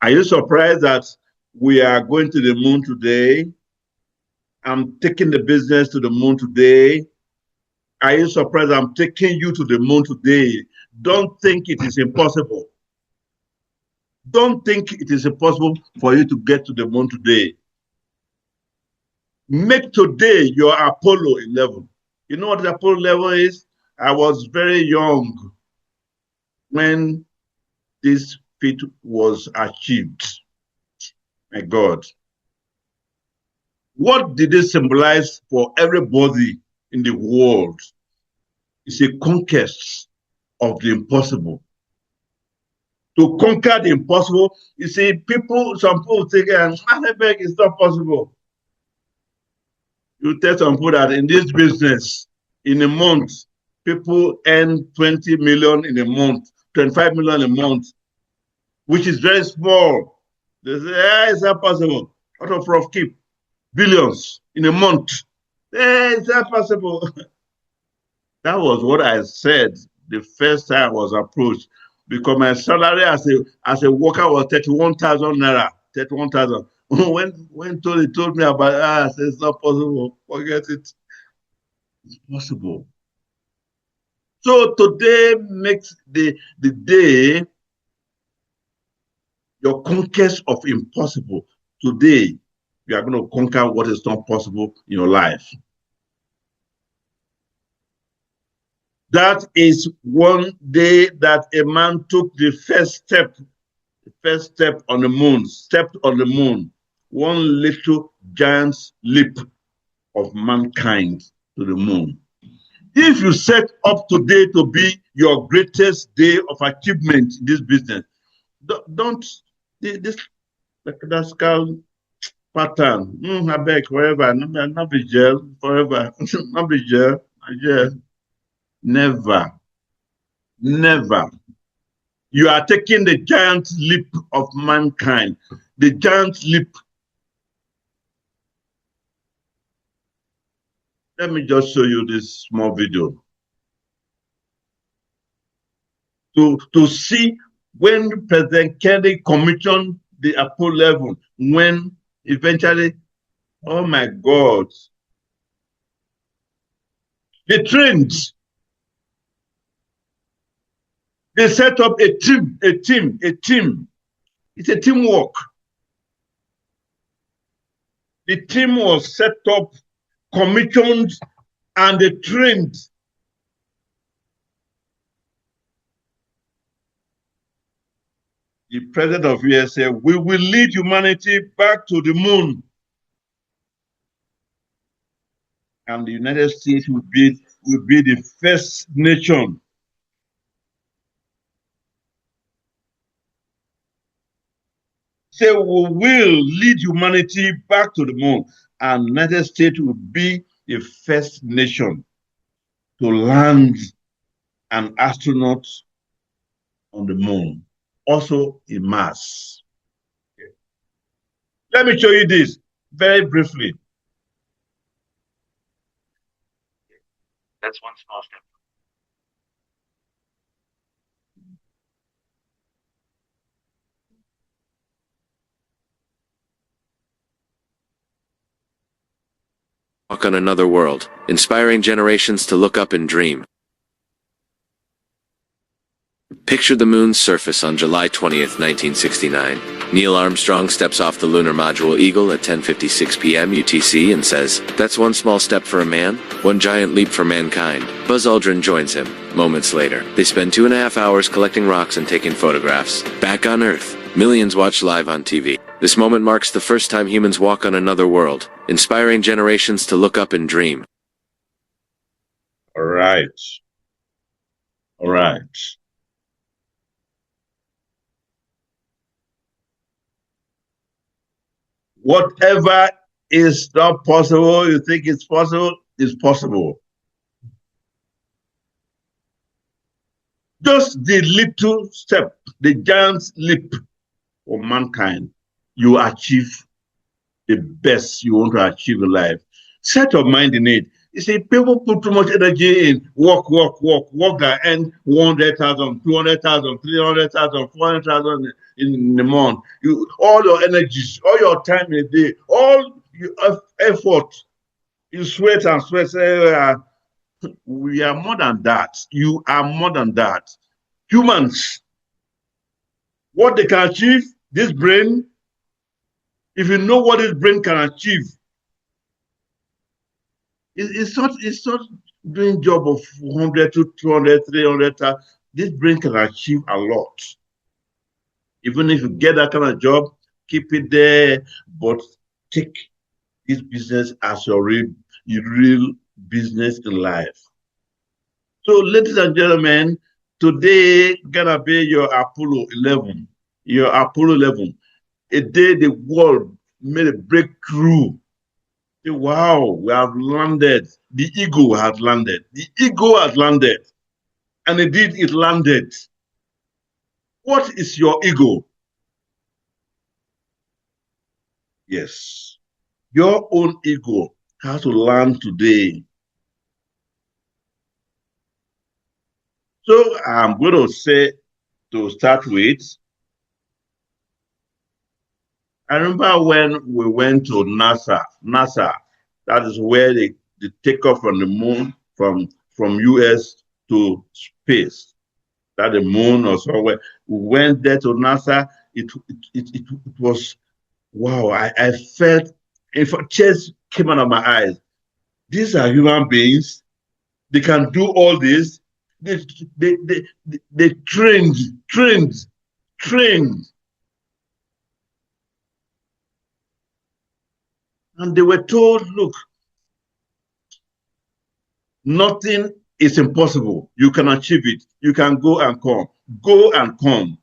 Are you surprised that we are going to the moon today? I'm taking the business to the moon today. Are you surprised I'm taking you to the moon today? Don't think it is impossible. Don't think it is impossible for you to get to the moon today. Make today your Apollo 11. You know what the Apollo 11 is? I was very young when this feat was achieved. My God. What did it symbolize for everybody in the world? It's a conquest of the impossible. To conquer the impossible, you see, some people think, it's not possible. You tell some people that in this business, in a month, people earn 20 million in a month, 25 million a month, which is very small. They say, it's not possible. Out of rough keep, billions in a month. It's not possible. That was what I said the first time I was approached, because my salary as a worker was 31,000 naira. 31,000. When Tony told me about it, I said, it's not possible. Forget it. It's possible. So today makes the day your conquest of impossible. Today, you are going to conquer what is not possible in your life. That is one day that a man took the first step on the moon, stepped on the moon. One little giant's leap of mankind to the moon. If you set up today to be your greatest day of achievement in this business, don't this Pascal pattern. I beg forever, not be jail forever, not be jail. Never. Never. You are taking the giant leap of mankind. The giant leap. Let me just show you this small video. To see when President Kennedy commissioned the Apollo 11, when eventually, oh my God, they trained. They set up a team. It's a teamwork. The team was set up, commissioned, and they trained. The president of US said, we will lead humanity back to the moon. And the United States will be the first nation. Say, we will lead humanity back to the moon, and the United States will be the first nation to land an astronaut on the moon, also in Mars. Okay. Let me show you this very briefly. That's one small step. Walk on another world, inspiring generations to look up and dream. Picture the moon's surface on July 20th, 1969. Neil Armstrong steps off the lunar module Eagle at 10:56 p.m. UTC and says, "That's one small step for a man, one giant leap for mankind." Buzz Aldrin joins him. Moments later, they spend 2.5 hours collecting rocks and taking photographs. Back on Earth, millions watch live on TV. This moment marks the first time humans walk on another world, inspiring generations to look up and dream. All right. All right. Whatever is not possible, you think it's possible, is possible. Just the little step, the giant's leap for mankind, you achieve the best you want to achieve in life. Set your mind in it. You see, people put too much energy in work that earn 100,000, 200,000, 300,000, 400,000. in the month, all your energies, all your time in a day, all your effort, you sweat and sweat. Say, we are more than that. You are more than that. Humans, what they can achieve, this brain, if you know what this brain can achieve, it's not doing job of 100 to 200, 300. This brain can achieve a lot. Even if you get that kind of job, keep it there, but take this business as your real business in life. So, ladies and gentlemen, today gonna be your Apollo 11. Your Apollo 11. A day the world made a breakthrough. Wow, we have landed. The ego has landed. The ego has landed. And indeed, it landed. What is your ego? Yes. Your own ego has to land today. So I'm going to say, to start with, I remember when we went to NASA. NASA, that is where they take off from the moon, from US to space. That the moon or somewhere. We went there to NASA. It was, wow, I felt, in fact, tears came out of my eyes. These are human beings. They can do all this. They trained. And they were told, look, nothing is impossible. You can achieve it. You can go and come. Go and come.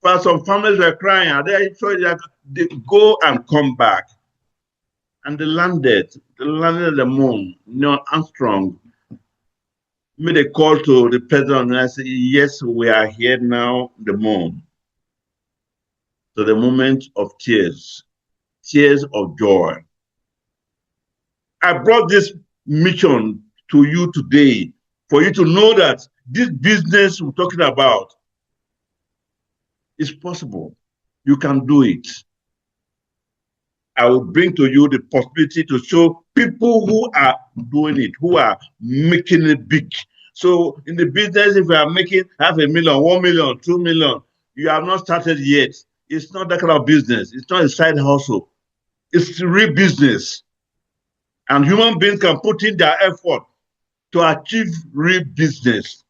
But some families were crying. They go and come back. And they landed. They landed the moon. Neil Armstrong made a call to the president and I said, yes, we are here now, the moon. So the moment of tears of joy. I brought this mission to you today for you to know that this business we're talking about is possible. You can do it. I will bring to you the possibility to show people who are doing it, who are making it big. So in the business, if you are making 500,000, 1 million, 2 million, you have not started yet. It's not that kind of business. It's not a side hustle. It's real business. And human beings can put in their effort to achieve real business.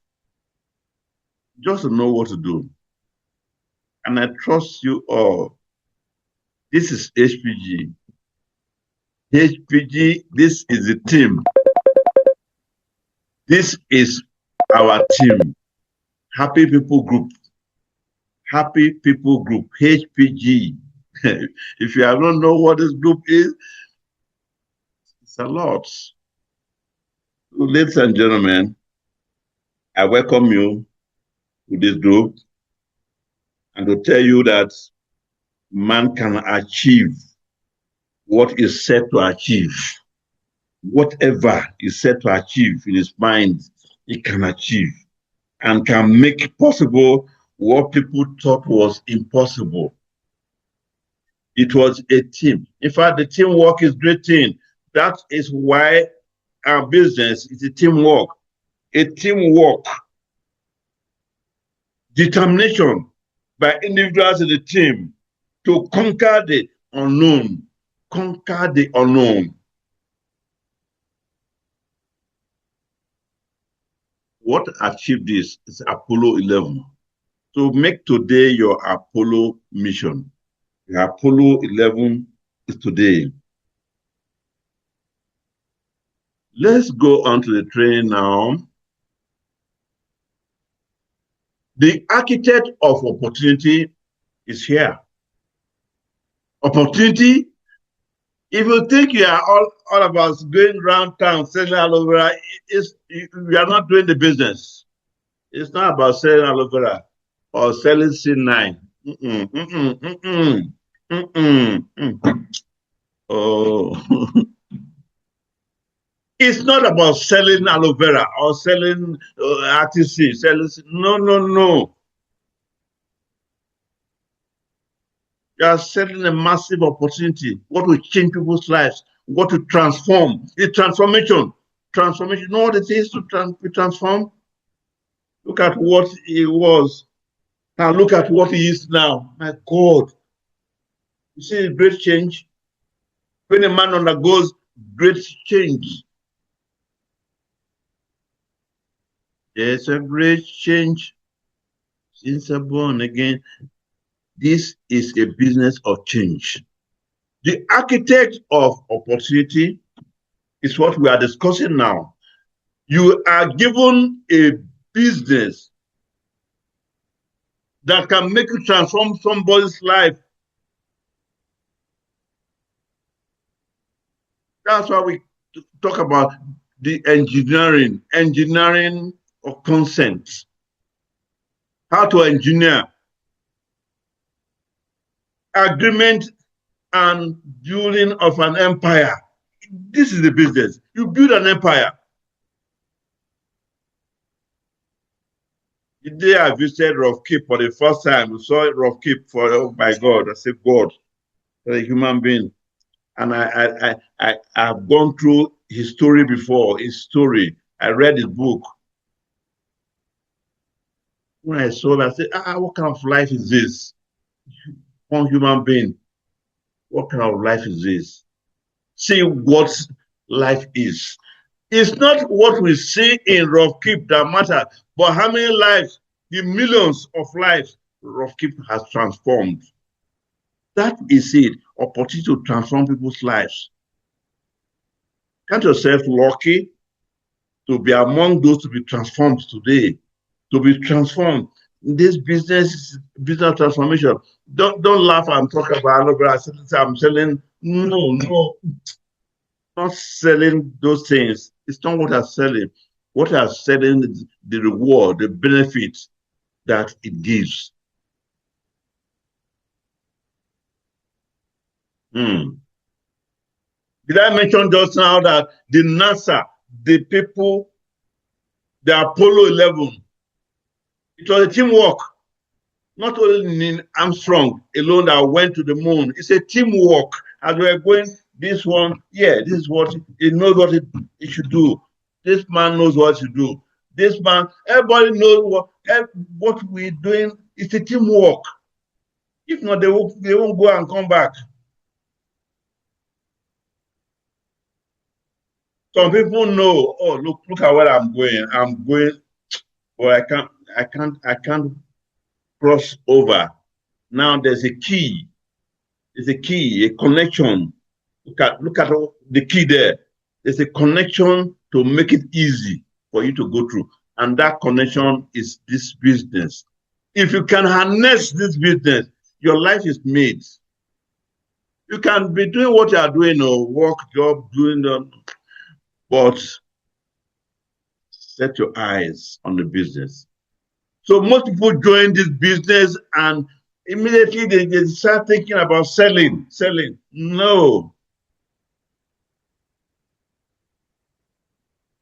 Just to know what to do. And I trust you all. This is HPG. HPG, this is the team. This is our team. Happy People Group. Happy People Group, HPG. If you don't know what this group is, it's a lot. So, ladies and gentlemen, I welcome you to this group and to tell you that man can achieve what is set to achieve. Whatever is set to achieve in his mind, he can achieve and can make possible what people thought was impossible. It was a team. In fact, the teamwork is a great thing. That is why our business is a teamwork. A teamwork. Determination by individuals in the team to conquer the unknown. Conquer the unknown. What achieved this is Apollo 11. So make today your Apollo mission. The Apollo 11 is today. Let's go on to the training now. The architect of opportunity is here. Opportunity, if you think you are all about going around town, selling aloe vera, you are not doing the business. It's not about selling aloe vera or selling C9. Oh. It's not about selling aloe vera or selling RTC. No. You are selling a massive opportunity. What will change people's lives? What to transform? It's transformation. Transformation. You know what it is to transform? Look at what he was. Now look at what he is now. My God. You see a great change? When a man undergoes great change, there's a great change since I'm born again. This is a business of change. The architect of opportunity is what we are discussing now. You are given a business that can make you transform somebody's life. That's why we talk about the engineering of consent. How to engineer agreement and building of an empire. This is the business. You build an empire. The day I visited Rough Keep for the first time, we saw Rough Keep for, oh my God, I said, God, a human being. And I've gone through his story before, his story. I read his book. When I saw that, I said, what kind of life is this? One human being, what kind of life is this? See what life is. It's not what we see in Rough Keep that matters, but how many lives, the millions of lives Rough Keep has transformed. That is it, opportunity to transform people's lives. Count yourself lucky to be among those to be transformed today, to be transformed. This business transformation. Don't laugh and talk about I'm selling. No, not selling those things. It's not what I'm selling. What I'm selling is the reward, the benefit that it gives. Did I mention just now that the NASA, the people, the Apollo 11, it was a teamwork. Not only Neil Armstrong alone that went to the moon. It's a teamwork. As we're going, this one, this is what he knows what he should do. This man knows what to do. This man, everybody knows what we're doing. It's a teamwork. If not, they won't go and come back. Some people know, oh, look at where I'm going. I'm going, but I can't cross over. Now there's a key. There's a key, a connection. Look at the key there. There's a connection to make it easy for you to go through. And that connection is this business. If you can harness this business, your life is made. You can be doing what you are doing, or work, job, doing them, but set your eyes on the business. So most people join this business and immediately they start thinking about selling. No.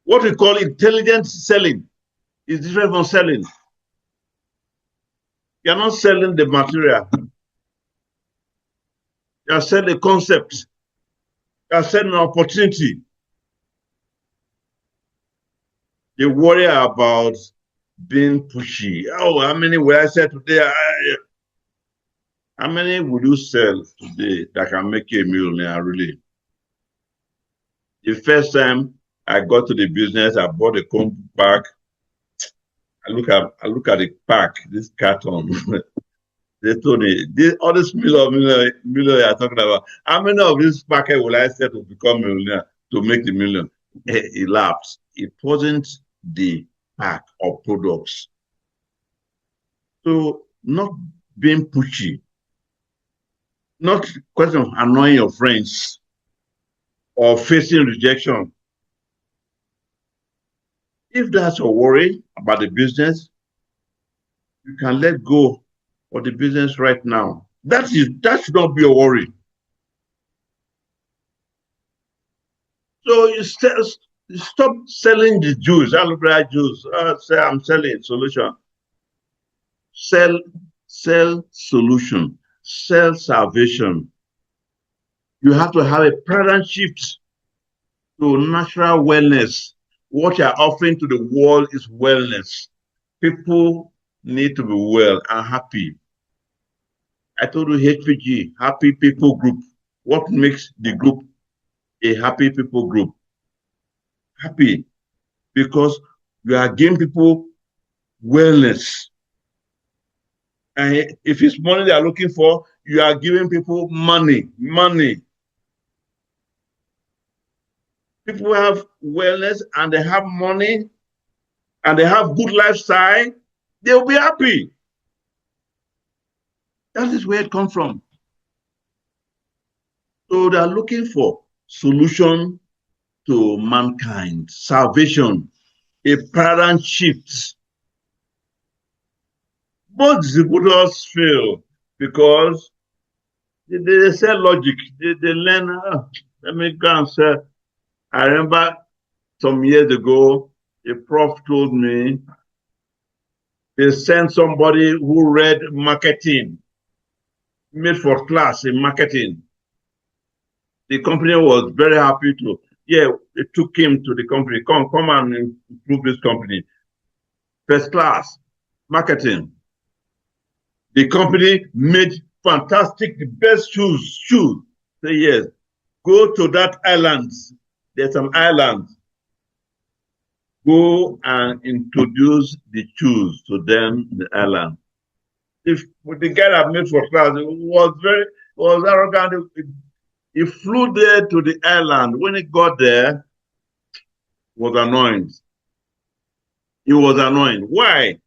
What we call intelligent selling is different from selling. You're not selling the material. You're selling a concept. You're selling an opportunity. They worry about being pushy. Oh, how many will I sell today? How many will you sell today that can make you a millionaire, really? The first time I got to the business, I bought a comb pack. I look at the pack, this carton. They told me, all this million you're talking about, how many of this packet will I sell to become millionaire, to make the million? He laughed. It wasn't the pack of products. So not being pushy, not question of annoying your friends or facing rejection. If that's your worry about the business, you can let go of the business right now. That should not be a worry. So you stop selling the juice, aloe vera juice. Say I'm selling solution. Sell solution. self-salvation. You have to have a paradigm shift to natural wellness. What you're offering to the world is wellness. People need to be well and happy. I told you HPG, Happy People Group. What makes the group a happy people group? Happy because you are giving people wellness. And if it's money they are looking for, you are giving people money. People have wellness and they have money and they have good lifestyle, they'll be happy. That is where it comes from. So they are looking for solution to mankind, salvation, a paradigm shift. Both distributors fail because they sell logic. They learn, let me go and sell. I remember some years ago, a prof told me they sent somebody who read marketing, made for class in marketing. The company was very happy to, yeah, they took him to the company. Come and improve this company. First class, marketing. The company made fantastic, the best shoes. Say yes. Go to that island. There's some island. Go and introduce the shoes to them, the island. If the guy that made for class was arrogant. He flew there to the island. When he got there, was annoyed. He was annoyed. Why?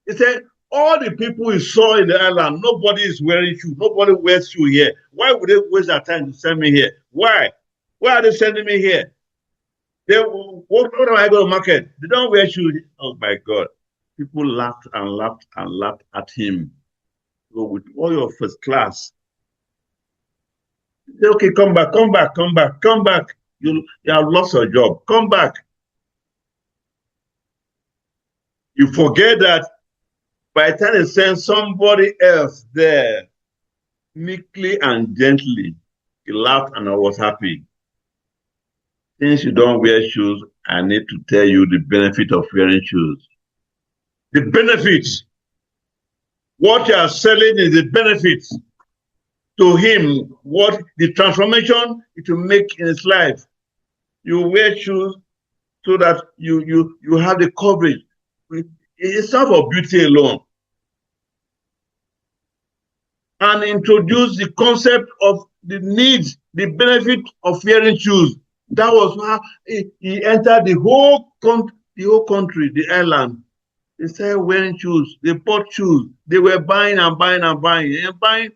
He said, all the people he saw in the island, nobody is wearing shoes. Nobody wears shoes here. Why would they waste their time to send me here? Why? Why are they sending me here? What am I going to market? They don't wear shoes. Oh my God. People laughed and laughed and laughed at him. So with all your first class, say, okay, come back. You have lost your job. Come back. You forget that by the time they send somebody else there, meekly and gently, he laughed and I was happy. Since you don't wear shoes, I need to tell you the benefit of wearing shoes. The benefits. What you are selling is the benefits to him, what the transformation it will make in his life. You wear shoes so that you have the coverage. It's not for beauty alone. And introduce the concept of the needs, the benefit of wearing shoes. That was how he entered the whole country, the island. They started wearing shoes. They bought shoes. They were buying and buying and buying and buying.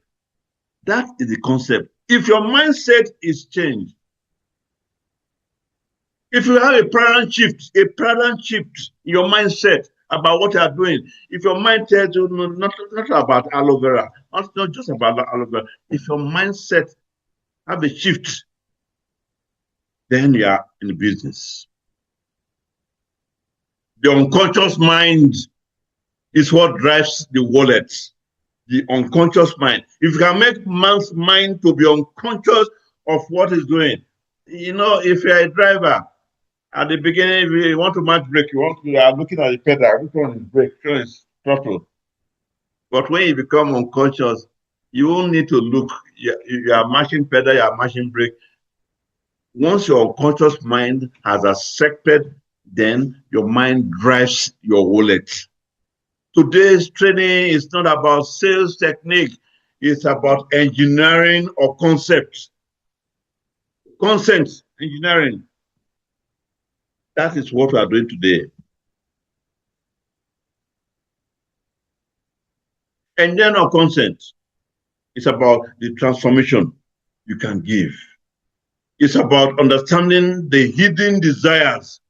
That is the concept. If your mindset is changed, if you have a paradigm shift in your mindset about what you are doing, if your mind tells you not about aloe vera, not just about aloe vera, if your mindset have a shift, then you are in business. The unconscious mind is what drives the wallet. The unconscious mind. If you can make man's mind to be unconscious of what he's doing, if you're a driver, at the beginning, if you want to match brake, you are looking at the pedal, which one is brake, which one is throttle. But when you become unconscious, you won't need to look. You are matching pedal, you are matching brake. Once your unconscious mind has accepted, then your mind drives your wallet. Today's training is not about sales technique. It's about engineering or concepts. Concepts, engineering. That is what we are doing today. Engineering or concepts is about the transformation you can give. It's about understanding the hidden desires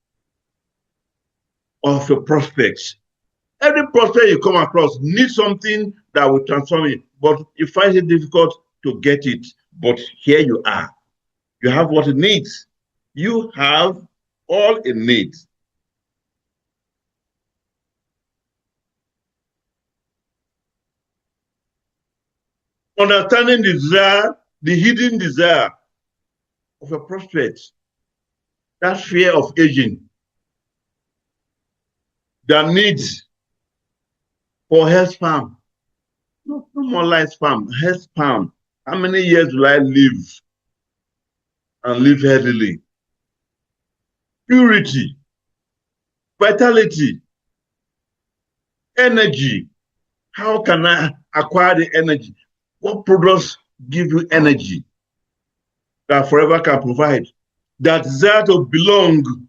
of your prospects. Every prospect you come across needs something that will transform it, but you find it difficult to get it. But here you are. You have what it needs. You have all it needs. Understanding the desire, the hidden desire of a prospect, that fear of aging, the need for health span. No more lifespan, health span. How many years will I live and live healthily? Purity, vitality, energy. How can I acquire the energy? What products give you energy that forever can provide? That desire to belong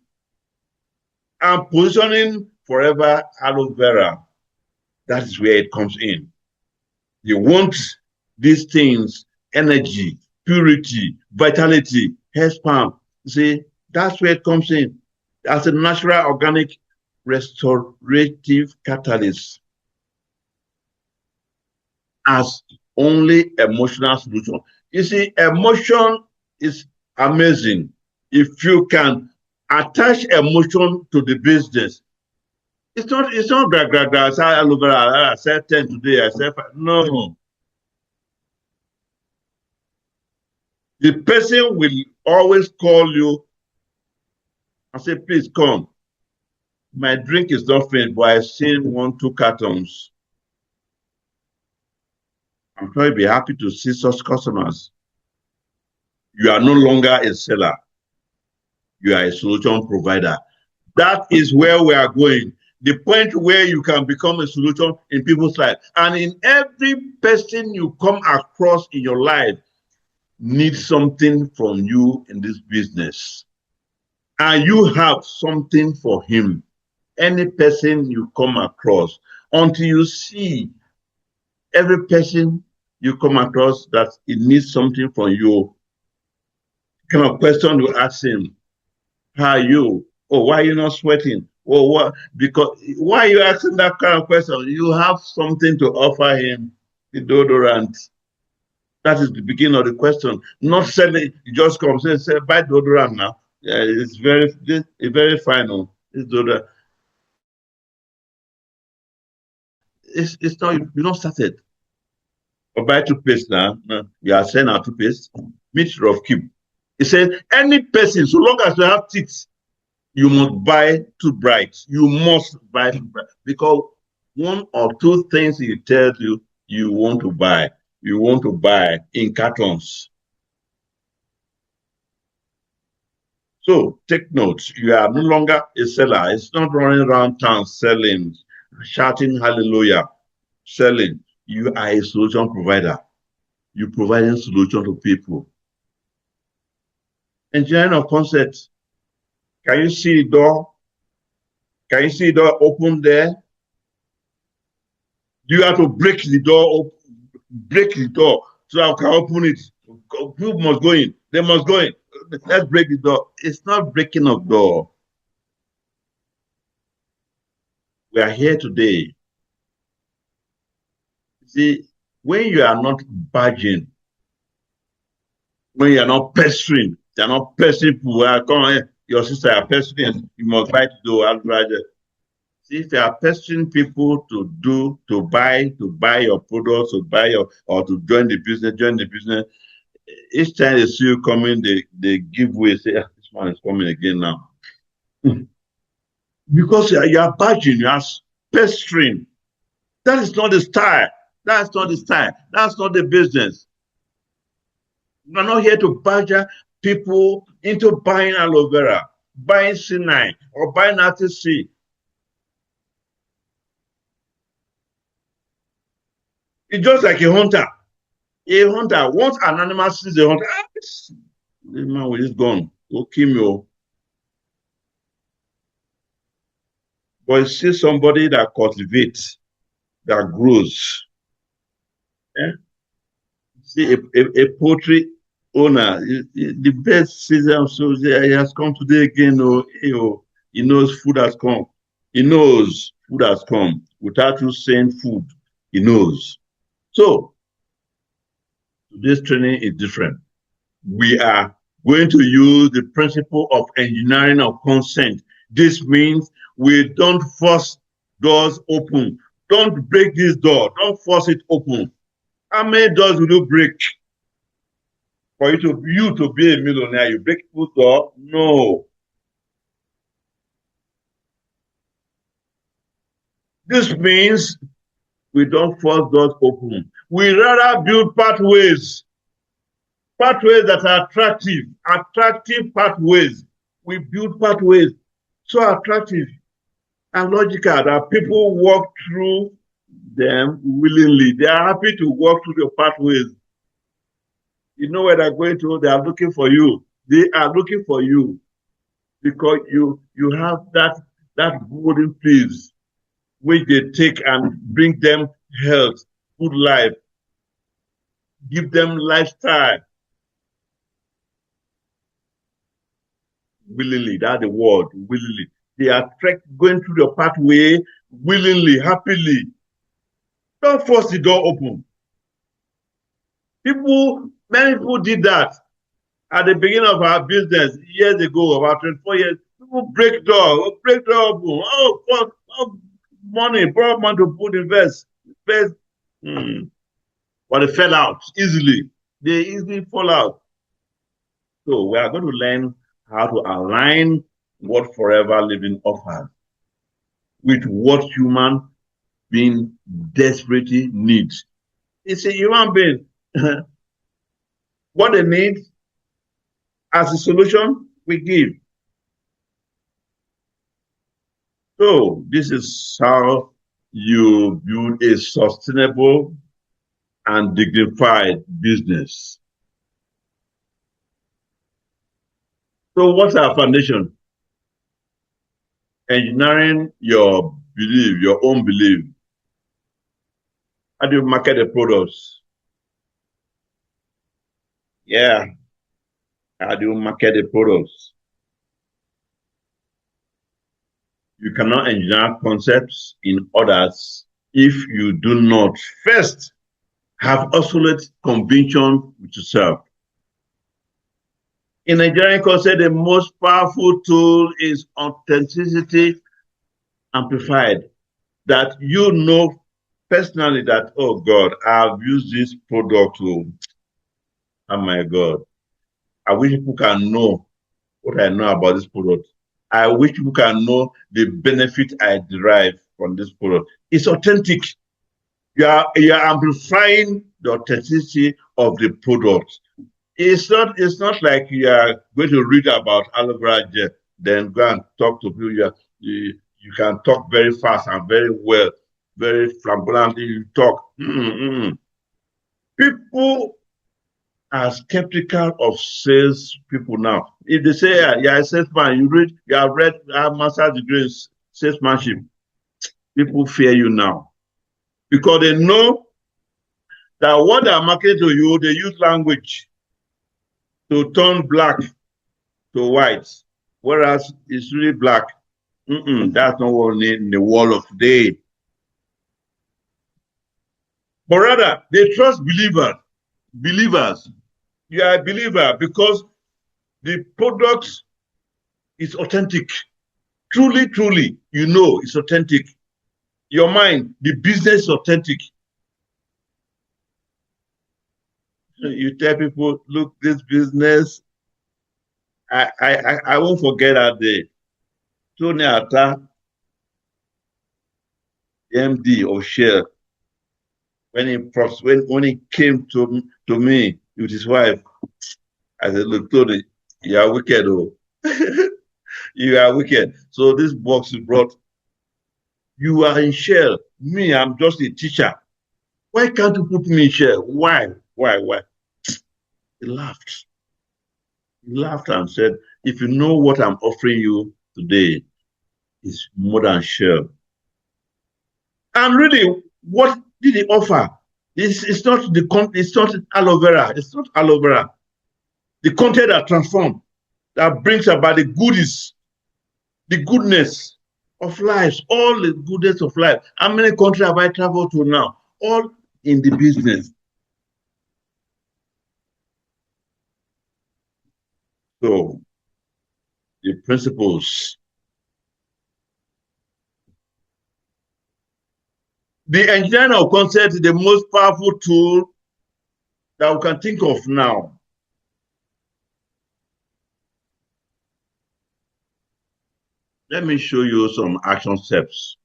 and positioning forever aloe vera. That is where it comes in. You want these things, energy, purity, vitality, hair span. See, that's where it comes in. As a natural, organic, restorative catalyst. As only emotional solution. You see, emotion is amazing. If you can attach emotion to the business, it's not I say aloe vera, I said 10 today, I said 5. No. The person will always call you and say, please come. My drink is not finished, but I still want 2 cartons. I'm sure you'll be happy to see such customers. You are no longer a seller. You are a solution provider. That is where we are going. The point where you can become a solution in people's life. And in every person you come across in your life needs something from you in this business. And you have something for him. Any person you come across, until you see every person you come across that it needs something from you, kind of question you ask him, how are you? Oh, why are you not sweating? Oh, what? Because why are you asking that kind of question? You have something to offer him, the deodorant. That is the beginning of the question. Not selling, you just come say buy deodorant now. Yeah, it's very fine. Oh, it's deodorant. It's not, you don't start it. Or buy toothpaste now. No, you are saying our toothpaste, meter of cube. It says any person, so long as you have teeth, you must buy toothbrush. You must buy toothbrush because 1 or 2 things he tells you you want to buy. You want to buy in cartons. So take notes. You are no longer a seller. It's not running around town selling, shouting hallelujah, selling. You are a solution provider. You're providing solution to people. Engineering of concepts. Can you see the door? Can you see the door open there? Do you have to break the door open? Break the door so I can open it. People must go in. They must go in. Let's break the door. It's not breaking of door. We are here today. See, when you are not badging, when you are not pestering, you are not pestering people. Come on, your sister are pestering, you must buy to do. See, if you are pestering people to buy your products, to buy your or to join the business. Each time they see you coming, they give way, say, this one is coming again now. Because you are badging, you are pestering. That is not the style. That's not the style. That's not the business. We're not here to badger people into buying aloe vera, buying C9, or buying RTC. It's just like a hunter. A hunter, once an animal sees a hunter, this man with his gun, go kill me. But you see somebody that cultivates, that grows. Eh? See a poultry owner, the best season, so he has come today again. He knows food has come. He knows food has come without you saying food. He knows. So today's training is different. We are going to use the principle of engineering of consent. This means we don't force doors open. Don't break this door. Don't force it open. How many doors will you break for you to be a millionaire? You break people's door? No. This means we don't force doors open. We rather build pathways that are attractive pathways. We build pathways so attractive and logical that people walk through them willingly. They are happy to walk through the pathways. You know where they're going to, they are looking for you. They are looking for you because you have that golden peace which they take and bring them health, good life, give them lifestyle. Willingly, that's the word, willingly. They are going through the pathway willingly, happily. Don't force the door open. Many people did that at the beginning of our business years ago, about 24 years. People break door open. Money, borrow money to put invest. But they fell out easily. They easily fall out. So we are going to learn how to align what forever living offers with what human being desperately needs. It's a human being. What they need as a solution, we give. So this is how you build a sustainable and dignified business. So what's our foundation? Engineering your belief, your own belief. How do you market the products? Yeah. How do you market the products? You cannot engineer concepts in others if you do not first have absolute conviction with yourself. In engineering concept, the most powerful tool is authenticity amplified. That you know personally that, oh God, I've used this product to, oh my God, I wish people can know what I know about this product. I wish people can know the benefit I derive from this product. It's authentic. You are amplifying the authenticity of the product. It's not like you are going to read about aloe vera gel, then go and talk to people. You can talk very fast and very well, very flamboyantly. You talk. People are skeptical of sales people now. If they say you're a salesman, you have read master's degree in salesmanship, people fear you now because they know that what they're marketing to you, they use language to turn black to white, whereas it's really black. That's not what we need in the world of today. But rather, they trust believers. You are a believer because the product is authentic. Truly, you know it's authentic. Your mind, the business is authentic. You tell people, look, this business, I won't forget that day. Tony Atta, MD of Shell, when he came to me with his wife, I said, look, Tony, you are wicked, oh. You are wicked. So this box you brought, you are in Shell. Me, I'm just a teacher. Why can't you put me in Shell? Why? He laughed. He laughed and said, if you know what I'm offering you today, it's more than Shell. And really, what did he offer? It's not aloe vera. It's not aloe vera. The content that transforms, that brings about the goodies, the goodness of life, all the goodness of life. How many countries have I traveled to now? All in the business. So, the principles. The engineering of concept is the most powerful tool that we can think of now. Let me show you some action steps.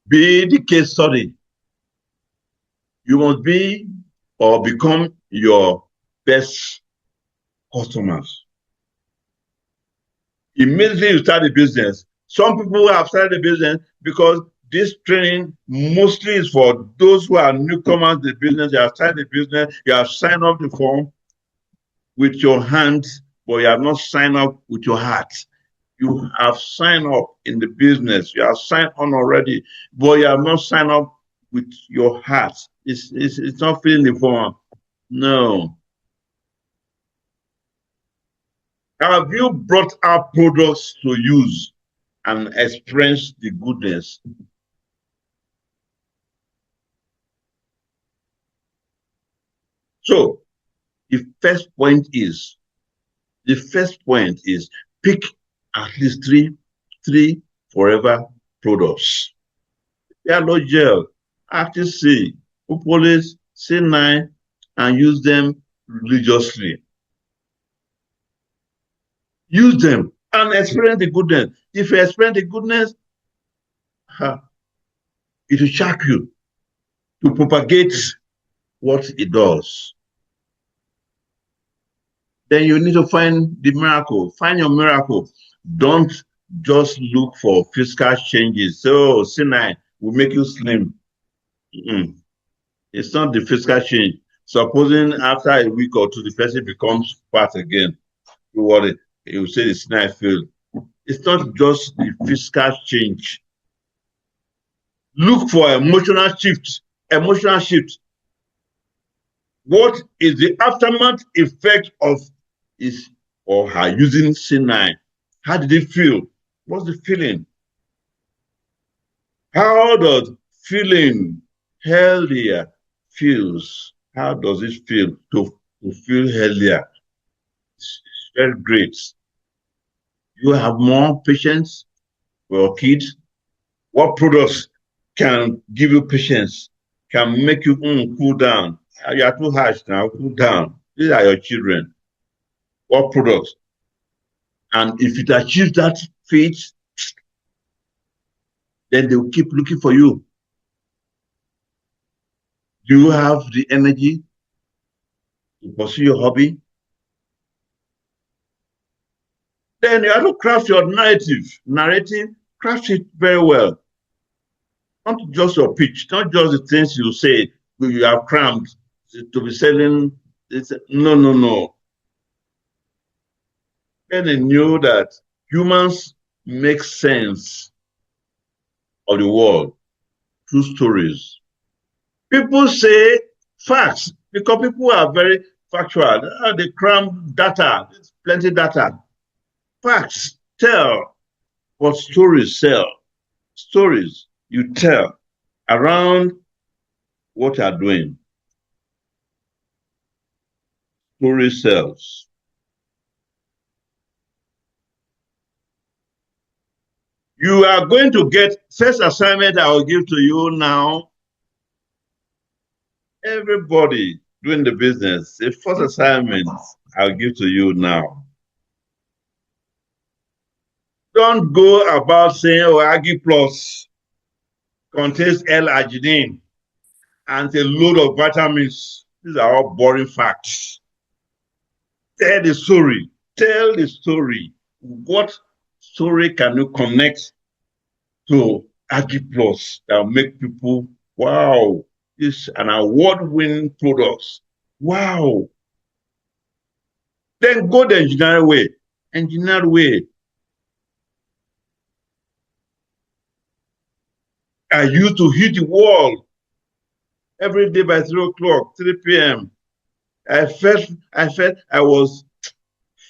Be the case study. You must be or become your best customers. Immediately you start the business. Some people have started the business because this training mostly is for those who are newcomers to the business. You have started the business, you have signed up the form with your hands, but you have not signed up with your heart. You have signed up in the business, you have signed on already, but you have not signed up with your heart. It's not filling the form. No. Have you brought our products to use and experience the goodness? So the first point is pick at least three forever products. Yellow gel, Active C, Propolis, C9, and use them religiously. Use them and experience the goodness. If you experience the goodness, it will shock you to propagate what it does. Then you need to find the miracle. Find your miracle. Don't just look for physical changes. So C9 will make you slim. It's not the physical change. Supposing after a week or two, the person becomes fat again, you worry. You say the C9 failed. It's not just the physical change. Look for emotional shift. Emotional shift. What is the aftermath effect of his or her using C9? How did it feel? What's the feeling? How does feeling healthier feels? How does it feel to feel healthier? It's very great. You have more patience for your kids. What products can give you patience, can make you cool down? You are too harsh now, cool down. These are your children. What products? And if it achieves that feat, then they will keep looking for you. Do you have the energy to pursue your hobby? Then you have to craft your narrative, craft it very well. Not just your pitch, not just the things you say you have crammed to be selling. No. Then they knew that humans make sense of the world through stories. People say facts because people are very factual. They cram data, plenty data. Facts tell, but stories sell. Stories you tell around what you are doing. Story sells. You are going to get first assignment I will give to you now. Everybody doing the business, the first assignment I'll give to you now. Don't go about saying, oh, Agi Plus contains L-arginine and a load of vitamins. These are all boring facts. Tell the story. Tell the story. What story can you connect to Agi Plus that will make people, wow, this is an award-winning product. Wow. Then go the engineering way. Engineered way. I used to hit the wall every day by 3 o'clock, 3 p.m. I felt I was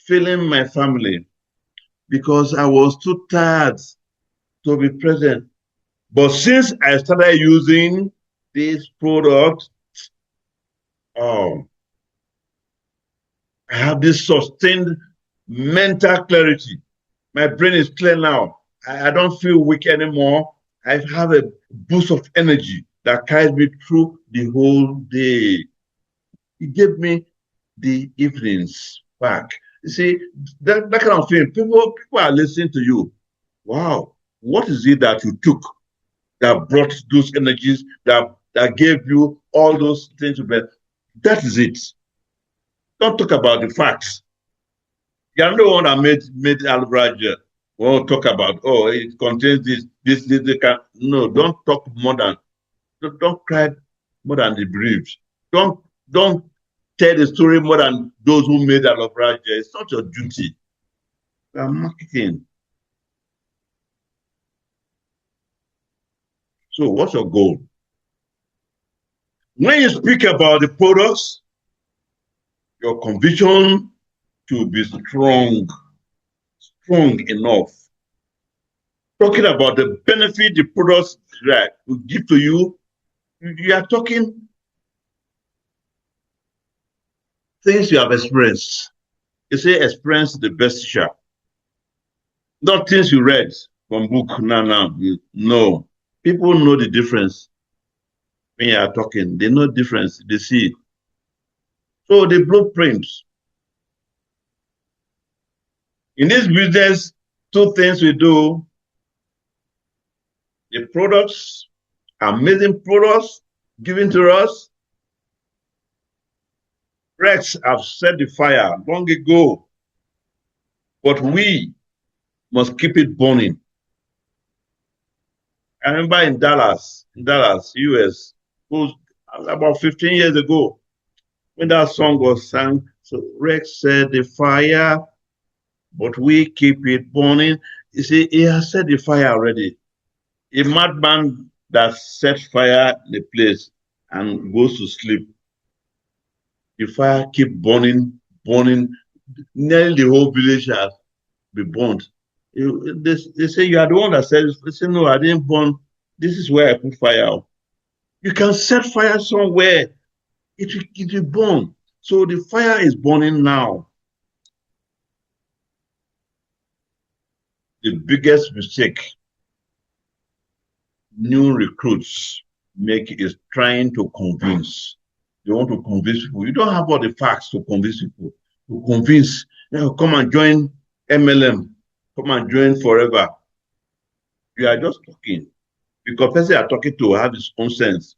failing my family because I was too tired to be present. But since I started using this product, I have this sustained mental clarity. My brain is clear now. I don't feel weak anymore. I have a boost of energy that carries me through the whole day. It gave me the evenings back. You see, that kind of thing, people are listening to you. Wow, what is it that you took that brought those energies, that gave you all those things? That is it. Don't talk about the facts. You're the one that made Albraja. Won't talk about, oh, it contains this, they can. No, don't talk more than, don't cry more than the bereaved. Don't tell the story more than those who made Albraja. It's not your duty. You are marketing. So what's your goal? When you speak about the products, your conviction should be strong enough. Talking about the benefit the products will give to you, you are talking things you have experienced. You say experience the best teacher. Not things you read from book now. No. People know the difference when you are talking. They know the difference. They see it. So the blueprints. In this business, two things we do. The products, amazing products given to us. Rex have set the fire long ago, but we must keep it burning. I remember in Dallas, US, about 15 years ago, when that song was sung. So Rex set the fire, but we keep it burning. You see, he has set the fire already. A madman that sets fire in a place and goes to sleep, the fire keep burning, nearly the whole village has been burnt. They say you are the one that said it. They say, no, I didn't burn. This is where I put fire out. You can set fire somewhere, it will burn. So the fire is burning now. The biggest mistake new recruits make is trying to convince. They want to convince people. You don't have all the facts to convince people. To convince, come and join MLM, come and join forever. You are just talking. Because the person you are talking to have his own sense.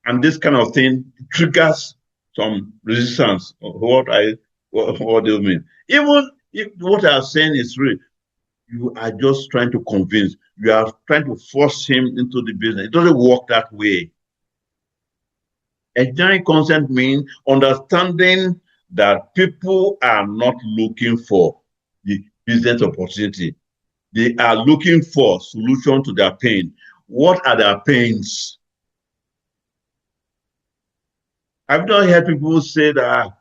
And this kind of thing triggers some resistance. What do you mean? Even if what I am saying is real, you are just trying to convince. You are trying to force him into the business. It doesn't work that way. Engineering consent means understanding that people are not looking for the business opportunity. They are looking for solution to their pain. What are their pains? I've not heard people say that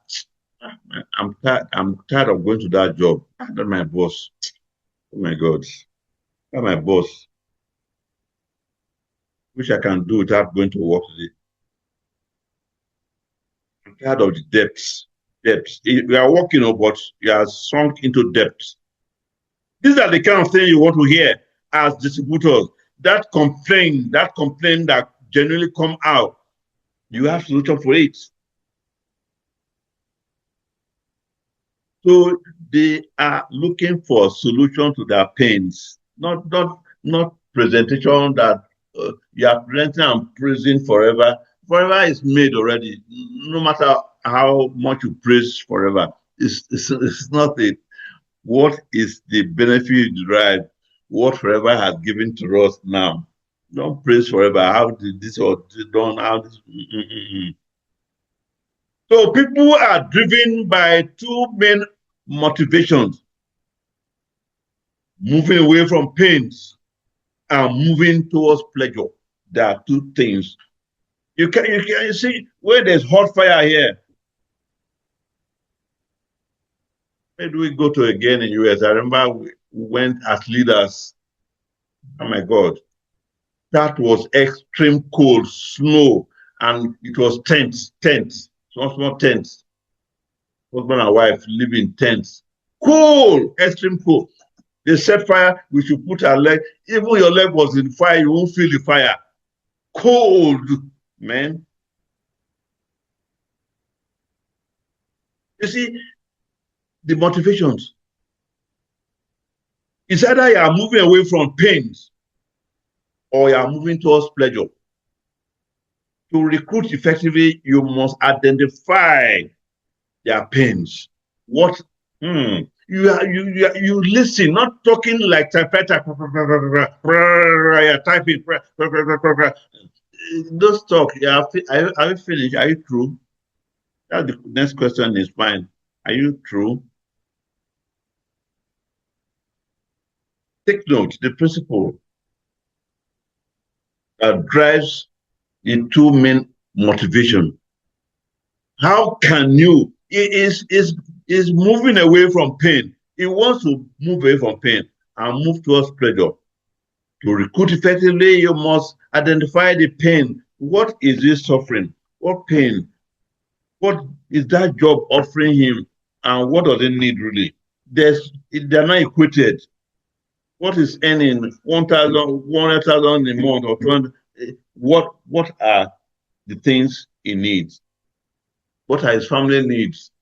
I'm tired of going to that job. That's my boss. Oh my God. That's my boss. Which I can do without going to work today. I'm tired of the depths. We are working, but you are sunk into depths. These are the kind of things you want to hear as distributors. That complaint that genuinely come out, you have solution for it. So they are looking for a solution to their pains, not presentation that you are presenting and praising forever. Forever is made already. No matter how much you praise forever, it's not it. What is the benefit you derive? What forever has given to us now? Don't praise forever. How did this or done? How this? So people are driven by two main motivations: moving away from pains and moving towards pleasure. There are two things. You see where there's hot fire here. Where do we go to again in US? I remember we went as leaders. Oh my God. That was extreme cold, snow, and it was tents, small tents. Husband and wife live in tents, Cold, extreme cold. They set fire, we should put our leg. Even your leg was in fire, you won't feel the fire. Cold, man. You see, the motivations. It's either you are moving away from pains or you are moving towards pleasure. To recruit effectively, you must identify their pains. What you listen, not talking like typewriter. You're typing. Those talk. Are you finished? Are you true? That's the next question is fine. Are you true? Take note, the principle that drives the two main motivation. How can you? It is moving away from pain. It wants to move away from pain and move towards pleasure. To recruit effectively, you must identify the pain. What is he suffering? What pain? What is that job offering him? And what does he need really? They're not equated. What is earning 100,000 a month or 20? What are the things he needs? What are his family needs?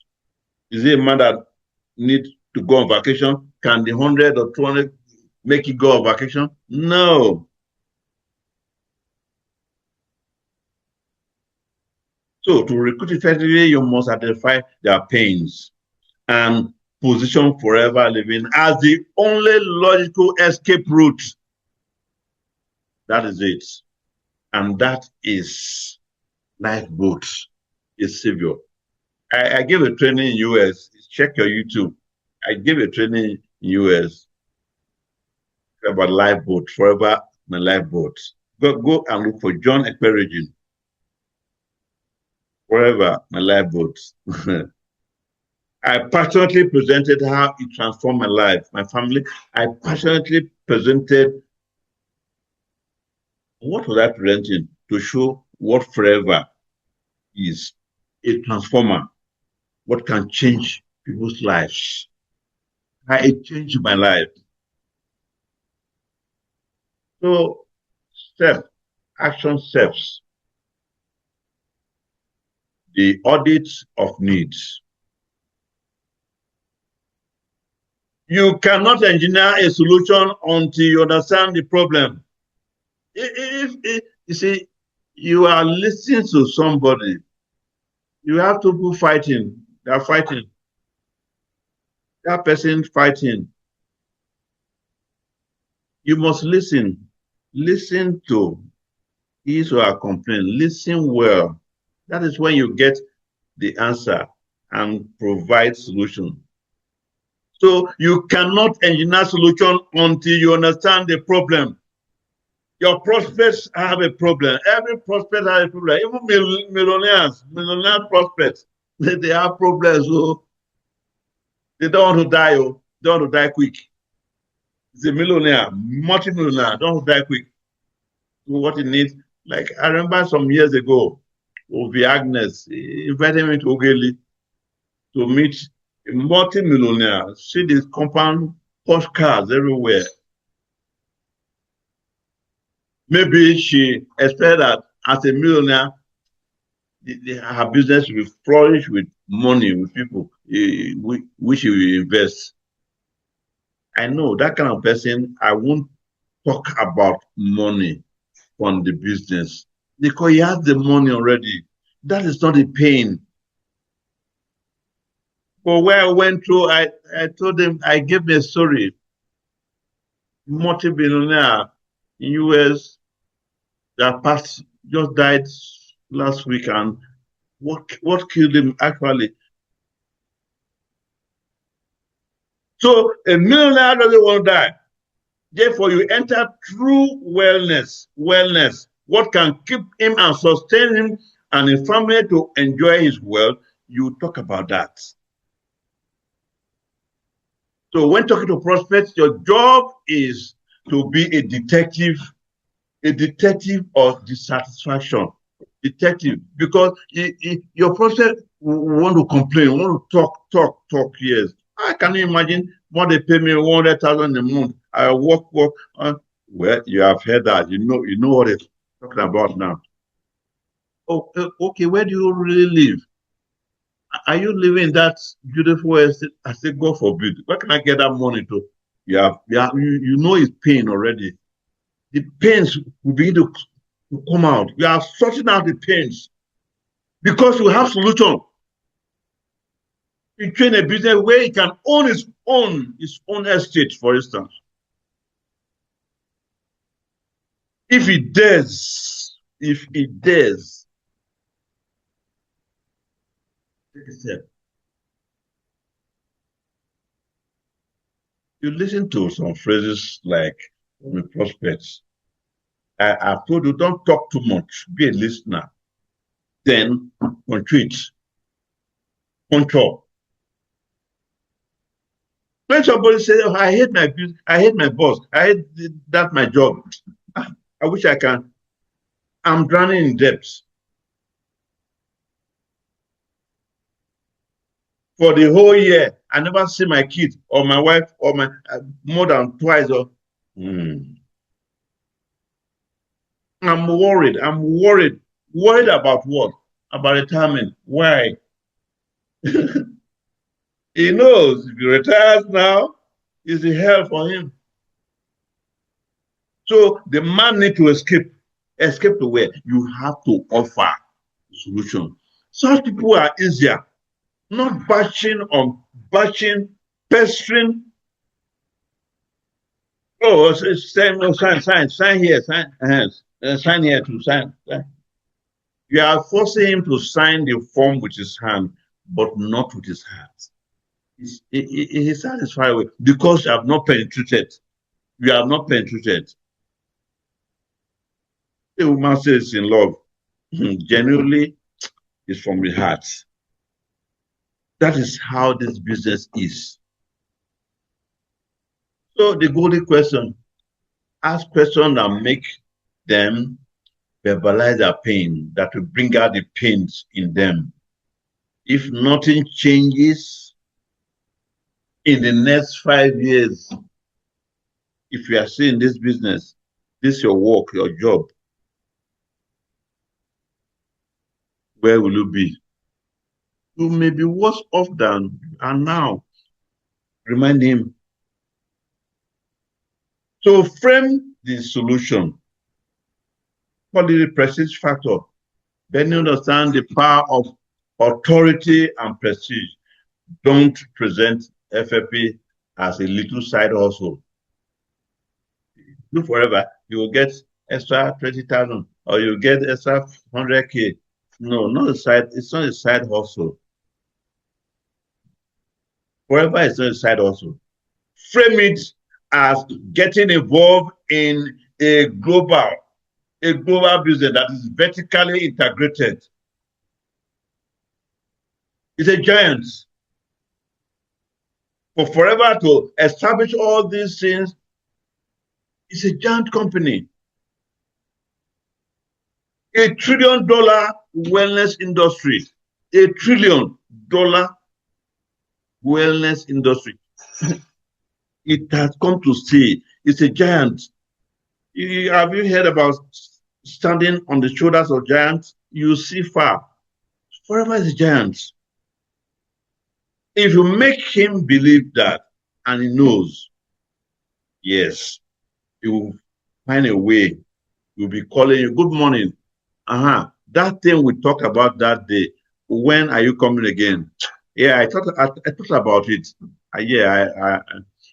Is he a man that needs to go on vacation? Can the 100 or 200 make it go on vacation? No. So to recruit effectively, you must identify their pains and position forever living as the only logical escape route. That is it. And that is lifeboat, a savior. I gave a training in US. Check your YouTube. I gave a training in US about lifeboat, forever my lifeboat. Go and look for John Ekperigin. Forever my lifeboat. I passionately presented how it transformed my life, my family. I passionately presented what was I presenting to show what forever is, a transformer, what can change people's lives. How it changed my life. So, action steps. The audit of needs. You cannot engineer a solution until you understand the problem. If you see, you are listening to somebody, you have two people fighting. They are fighting. That person fighting. You must listen. Listen to his or her complaint. Listen well. That is when you get the answer and provide solution. So you cannot engineer solution until you understand the problem. Your prospects have a problem. Every prospect has a problem. Even millionaire prospects, they have problems. So they don't want to die. They don't want to die quick. It's a millionaire, multi-millionaire, don't want to die quick. So what he needs, like I remember some years ago, Ovi Agnes invited me to Ogeli to meet a multi-millionaire. See this compound, posh cars everywhere. Maybe she expected that as a millionaire, her business will flourish with money, with people, which she will invest. I know that kind of person, I won't talk about money from the business because he has the money already. That is not a pain. But where I went through, I told him, I gave me a story. Multi-billionaire in US that passed, just died last week, and what killed him actually? So a millionaire doesn't want to die. Therefore, you enter true wellness. What can keep him and sustain him and his family to enjoy his wealth, you talk about that. So when talking to prospects, your job is to be a detective of dissatisfaction. Detective, because your prospect want to complain, want to talk, yes. I can imagine what they pay me 100,000 a month. I work. Well, you have heard that. You know what it's talking about now. Oh, okay. Where do you really live? Are you living in that beautiful estate? I said, God forbid. Where can I get that money to? You know it's pain already. The pains will begin to come out. You are sorting out the pains because you have solution. You train a business where he can own his own estate, for instance. If he dares, take a step. You listen to some phrases like from the prospects. I've told you, don't talk too much. Be a listener. Then contribute, control. When somebody says, oh, I hate my boss, I hate that my job. I wish I can. I'm drowning in debt. For the whole year, I never see my kids or my wife or my more than twice. I'm worried. Worried about what? About retirement. Why? He knows if he retires now, it's the hell for him. So the man needs to escape. Escape to where? You have to offer a solution. Such people are easier. Not bashing, pestering. Oh, sign here, sign here to sign. You are forcing him to sign the form with his hand, but not with his heart. He's satisfied with because you have not penetrated. You have not penetrated. The woman says in love, genuinely is from the heart. That is how this business is. So the golden question, ask questions that make them verbalize their pain, that will bring out the pains in them. If nothing changes in the next 5 years, if you are still in this business, this is your work, your job, where will you be? You may be worse off than and now. Remind him. So frame the solution. Call it the prestige factor. Then you understand the power of authority and prestige. Don't present FFP as a little side hustle. Do forever, you will get extra 20,000 or you get extra 100K. No, not a side, it's not a side hustle. Forever is not a side hustle. Frame it as getting involved in a global business that is vertically integrated. It's a giant. For Forever to establish all these things, it's a giant company. $1 trillion wellness industry. $1 trillion wellness industry. It has come to stay. It's a giant. Have you heard about standing on the shoulders of giants? You see far. Forever is a giant. If you make him believe that, and he knows, yes, he will find a way. He'll be calling you, good morning. That thing we talked about that day, when are you coming again? Yeah, I thought about it.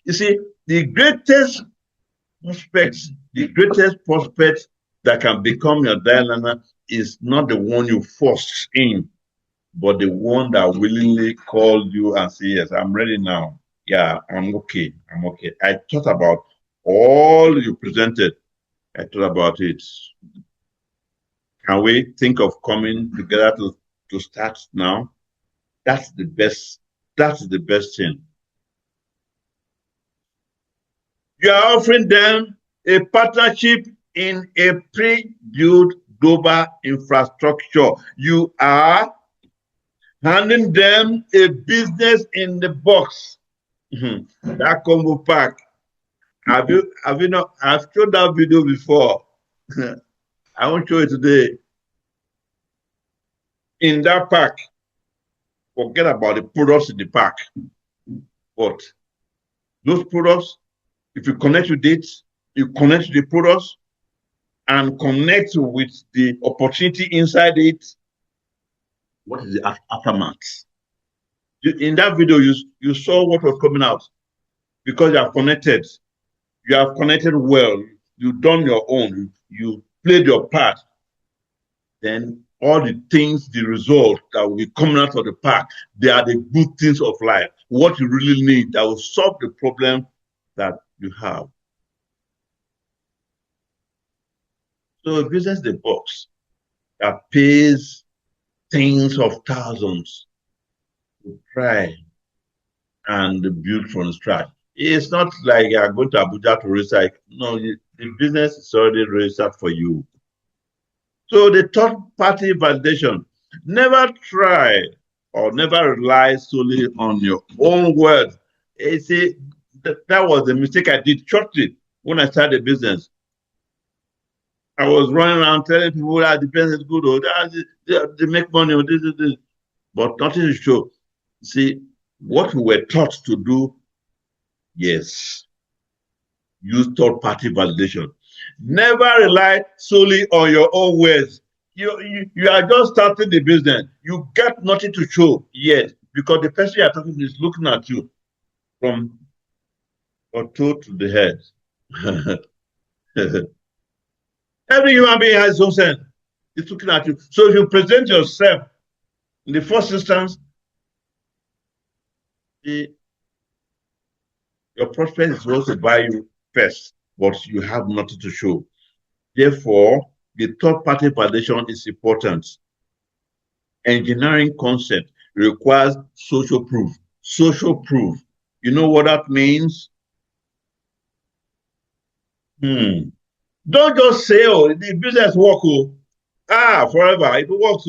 You see, the greatest prospect that can become your dialer is not the one you force in, but the one that willingly called you and say, yes, I'm ready now. Yeah, I'm okay. I thought about all you presented. I thought about it. Can we think of coming together to start now? That's the best thing. You are offering them a partnership in a pre-built global infrastructure. You are handing them a business in the box. That combo pack. Have you not? I've showed that video before. I won't show it today. In that pack, forget about the products in the pack. But those products, if you connect with it, you connect to the products and connect with the opportunity inside it. What is the aftermath? In that video, you saw what was coming out because you have connected. You have connected well. You've done your own. You played your part. Then all the things, the result that will be coming out of the pack, they are the good things of life. What you really need that will solve the problem that you have. So a business the box that pays tens of thousands to try and build from scratch. It's not like you're going to Abuja to recycle. No, the business is already registered for you. So the third party validation, never try or never rely solely on your own words. You see, that was the mistake I did shortly when I started a business. I was running around telling people that the business is good, or they make money, or this. But nothing to show. See, what we were taught to do, yes, use third party validation. Never rely solely on your own words. You are just starting the business. You got nothing to show yet because the person you are talking to is looking at you from your toe to the head. Every human being has his own sense. It's looking at you. So if you present yourself in the first instance, your prospect is supposed to buy you first, but you have nothing to show. Therefore, the third party validation is important. Engineering concept requires social proof. Social proof. You know what that means? Don't just say, oh, the business work, forever. It works,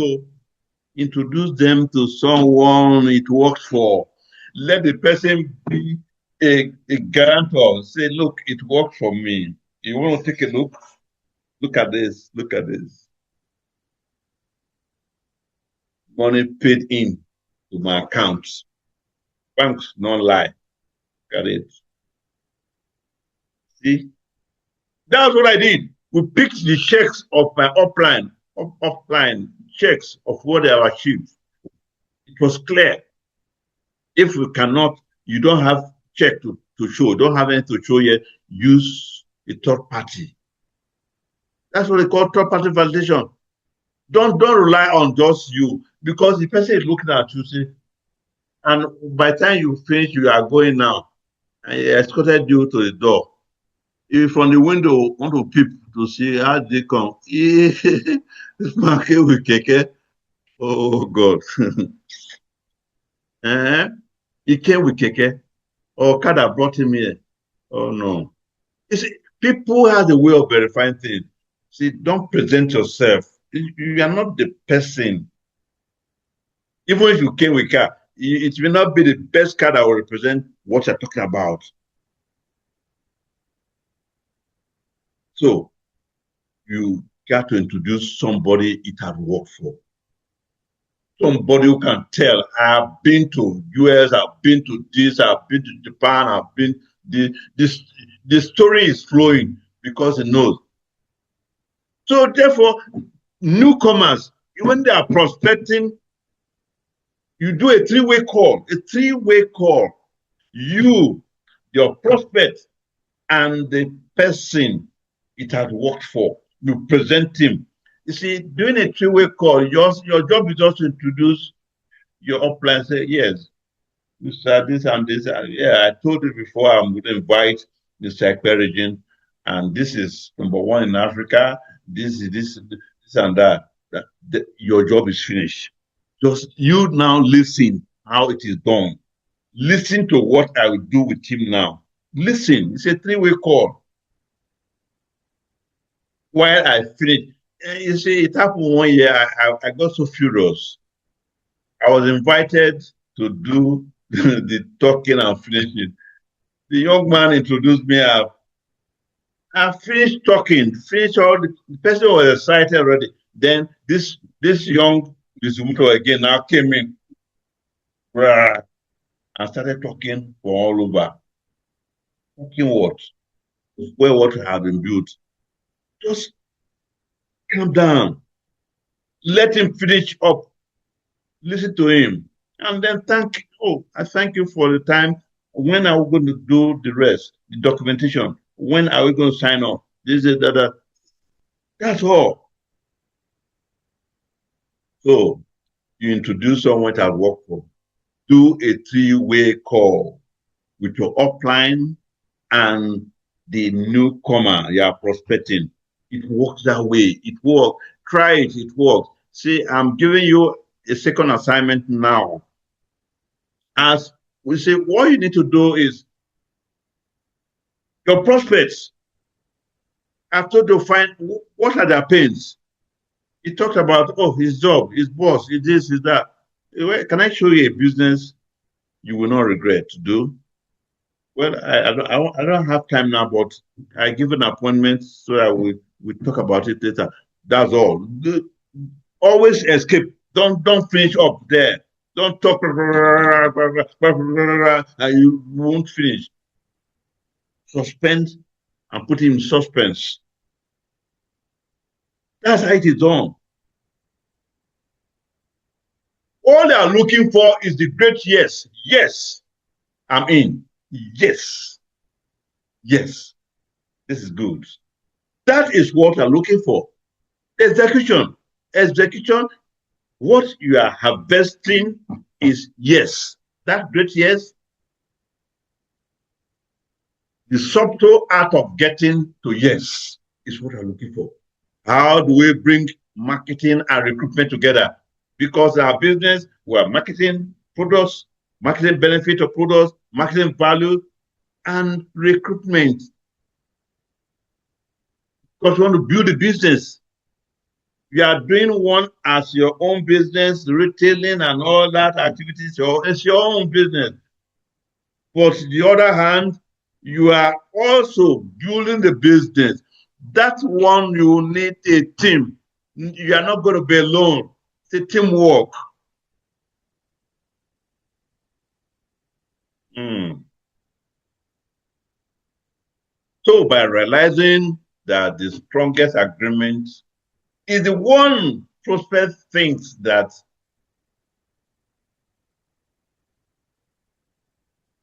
introduce them to someone it works for. Let the person be a guarantor. Say, look, it worked for me. You want to take a look? Look at this. Look at this. Money paid in to my account. Banks don't lie. Got it. See? That's what I did. We picked the checks of my offline checks of what they have achieved. It was clear. If we cannot, you don't have check to show, don't have anything to show yet, use a third party. That's what they call third party validation. Don't rely on just you because the person is looking at you, see, and by the time you finish, you are going now, and he escorted you to the door. If from the window want to peep to see how they come, this man came with keke. Oh God. He came with keke. Or Kada brought him here. Oh no. You see, people have a way of verifying things. See, don't present yourself. You are not the person. Even if you came with car, it will not be the best car that will represent what you're talking about. So you got to introduce somebody it had worked for. Somebody who can tell, I've been to US, I've been to this, I've been to Japan, I've been the story is flowing because it knows. So therefore, newcomers, when they are prospecting, you do a three-way call, You, your prospect, and the person it had worked for. You present him. You see, doing a three-way call, your job is just to introduce your upline, say, yes, Mr. This and this. Yeah, I told you before I'm going to invite Mr. Region, and this is number one in Africa. This and that. Your job is finished. Just you now listen how it is done. Listen to what I will do with him now. Listen, it's a three-way call. While I finish, you see, it happened one year. I got so furious. I was invited to do the talking and finishing. The young man introduced me. I finished talking, finished all the person was excited already. Then this young distributor again now came in and started talking for all over. Talking what? Where what had been built. Just calm down. Let him finish up. Listen to him. And then I thank you for the time. When are we going to do the rest? The documentation. When are we going to sign off? This is that. That's all. So you introduce someone to work for. Do a three-way call with your upline and the newcomer you are prospecting. It works that way. It works. Try it. It works. See, I'm giving you a second assignment now. As we say, what you need to do is your prospects. I've told you to find what are their pains. He talked about, his job, his boss, is this, is that. Can I show you a business you will not regret to do? Well, I don't have time now, but I give an appointment so that we talk about it later. That's all. Always escape. Don't finish up there. Don't talk and you won't finish. Suspend and put him in suspense. That's how it is done. All they are looking for is the great yes. Yes, I'm in. Yes. Yes. This is good. That is what they're looking for. Execution. Execution, what you are harvesting is yes. That great yes. The subtle art of getting to yes is what I'm looking for. How do we bring marketing and recruitment together? Because our business, we're marketing products, marketing benefit of products, marketing value, and recruitment. Because we want to build a business. You are doing one as your own business, retailing and all that activities, it's your own business. But on the other hand, you are also building the business. That one you need a team. You are not going to be alone. It's a teamwork. So by realizing that the strongest agreement is the one prospect thinks that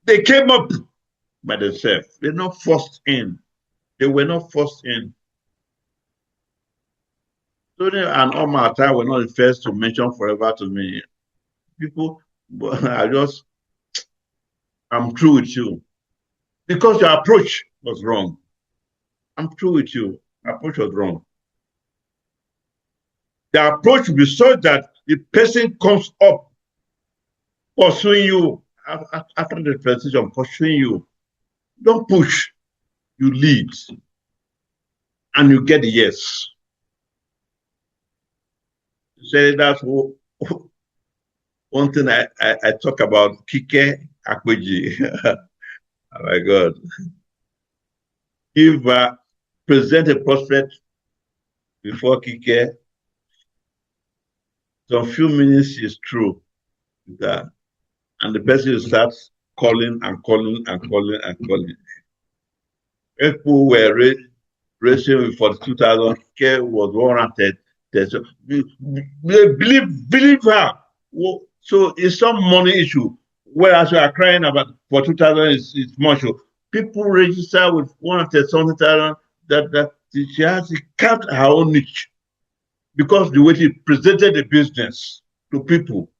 they came up by themselves. They're not forced in. They were not forced in. Tony and Omar were not the first to mention forever to me. People, I'm through with you. Because your approach was wrong. I'm through with you. Approach was wrong. The approach will be such that the person comes up pursuing you after the presentation, pursuing you. Don't push, you lead. And you get the yes. Say that's one thing I talk about, Kike Akweji. Oh my God. If present a prospect before Kike, some few minutes is true. And the person starts calling and calling and calling and calling. People were racing for 2,000, Kike was 110. So believe her. So it's some money issue. Whereas you are crying about for 2,000 is much. People register with 130,000 that she has capped her own niche because the way she presented the business to people.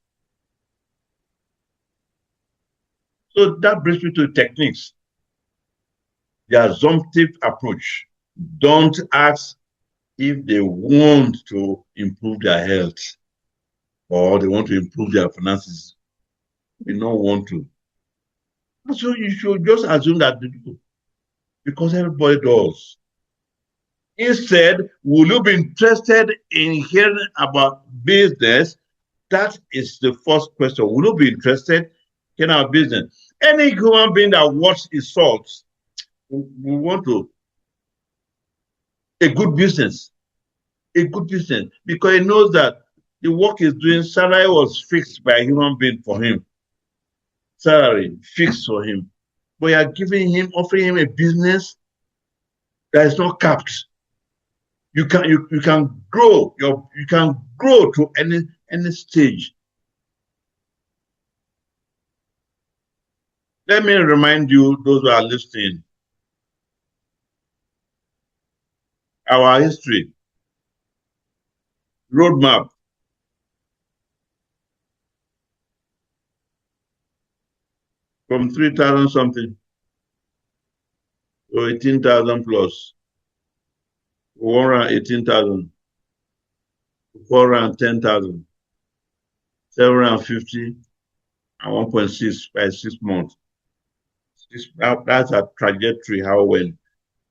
So that brings me to techniques. The assumptive approach. Don't ask if they want to improve their health or they want to improve their finances. They don't want to. So you should just assume that they do, because everybody does. Instead, will you be interested in hearing about business? That is the first question. Will you be interested in our business. Any human being that worth his salt, we want to a good business, because he knows that the work he's doing, salary was fixed by a human being for him. Salary fixed for him. But you are giving him, offering him a business that is not capped. You can grow to any stage. Let me remind you, those who are listening, our history, roadmap. From 3,000 something to 18,000 plus, 118,000, 410,000, 750, and 1.6 by 6 months. That's a trajectory how well.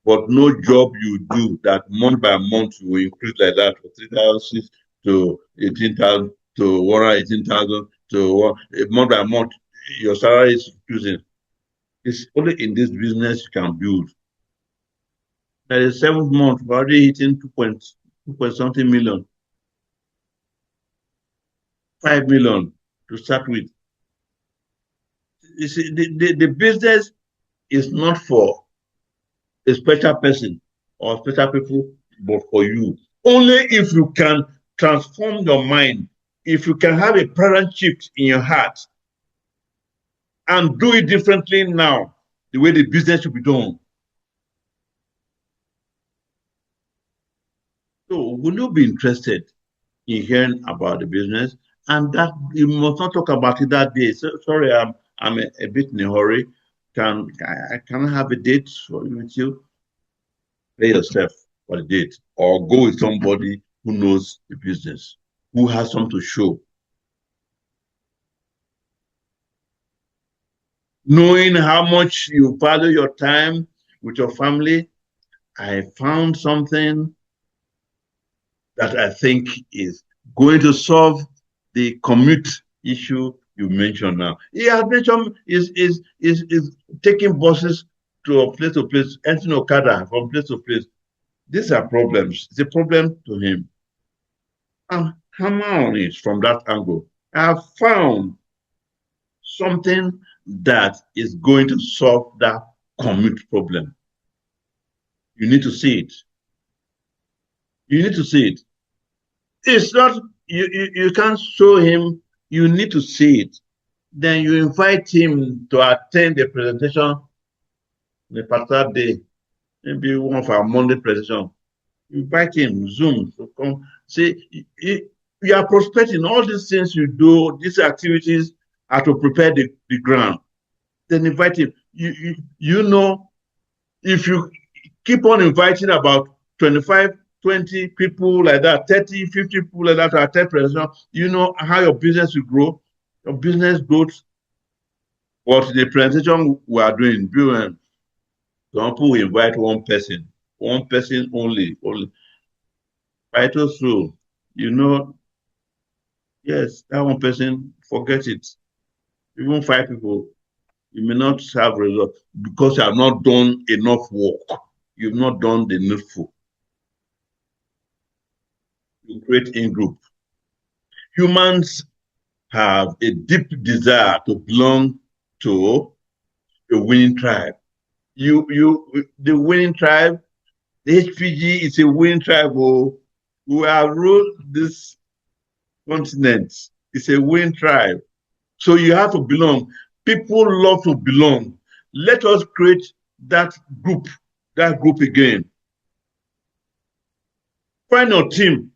But no job you do that month by month will increase like that from 3,006 to 18,000 to 118,000 to month by month. Your salary is increasing. It's only in this business you can build. That is 7th month, we're already hitting 2 point something million. 5 million to start with. You see, the business is not for a special person or special people, but for you. Only if you can transform your mind, if you can have a paradigm shift in your heart and do it differently now, the way the business should be done. So will you be interested in hearing about the business? And that you must not talk about it that day. So, sorry, I'm a bit in a hurry. Can I have a date with you? Pay yourself for the date, or go with somebody who knows the business, who has something to show. Knowing how much you value your time with your family, I found something that I think is going to solve the commute issue you mentioned now. He has mentioned is taking buses to place, entering Okada from place to place. These are problems. It's a problem to him. And hammer on it from that angle. I have found something that is going to solve that commute problem. You need to see it. You need to see it. It's not, you can't show him, you need to see it. Then you invite him to attend a presentation on a particular day, maybe one of our Monday presentation. You invite him, Zoom, to come. See, you are prospecting all these things you do, these activities are to prepare the ground. Then invite him. You know, if you keep on inviting about 25, 20 people like that, 30, 50 people like that to attend presentation, you know how your business will grow. Your business growth. What the presentation we are doing, some people invite one person only. Vital through, you know, yes, that one person, forget it. Even 5 people, you may not have results because you have not done enough work. You've not done the needful. You create in-group. Humans have a deep desire to belong to a winning tribe. The winning tribe, the HPG is a winning tribe. Oh, who have ruled this continent. It's a winning tribe. So you have to belong. People love to belong. Let us create that group again. Find your team.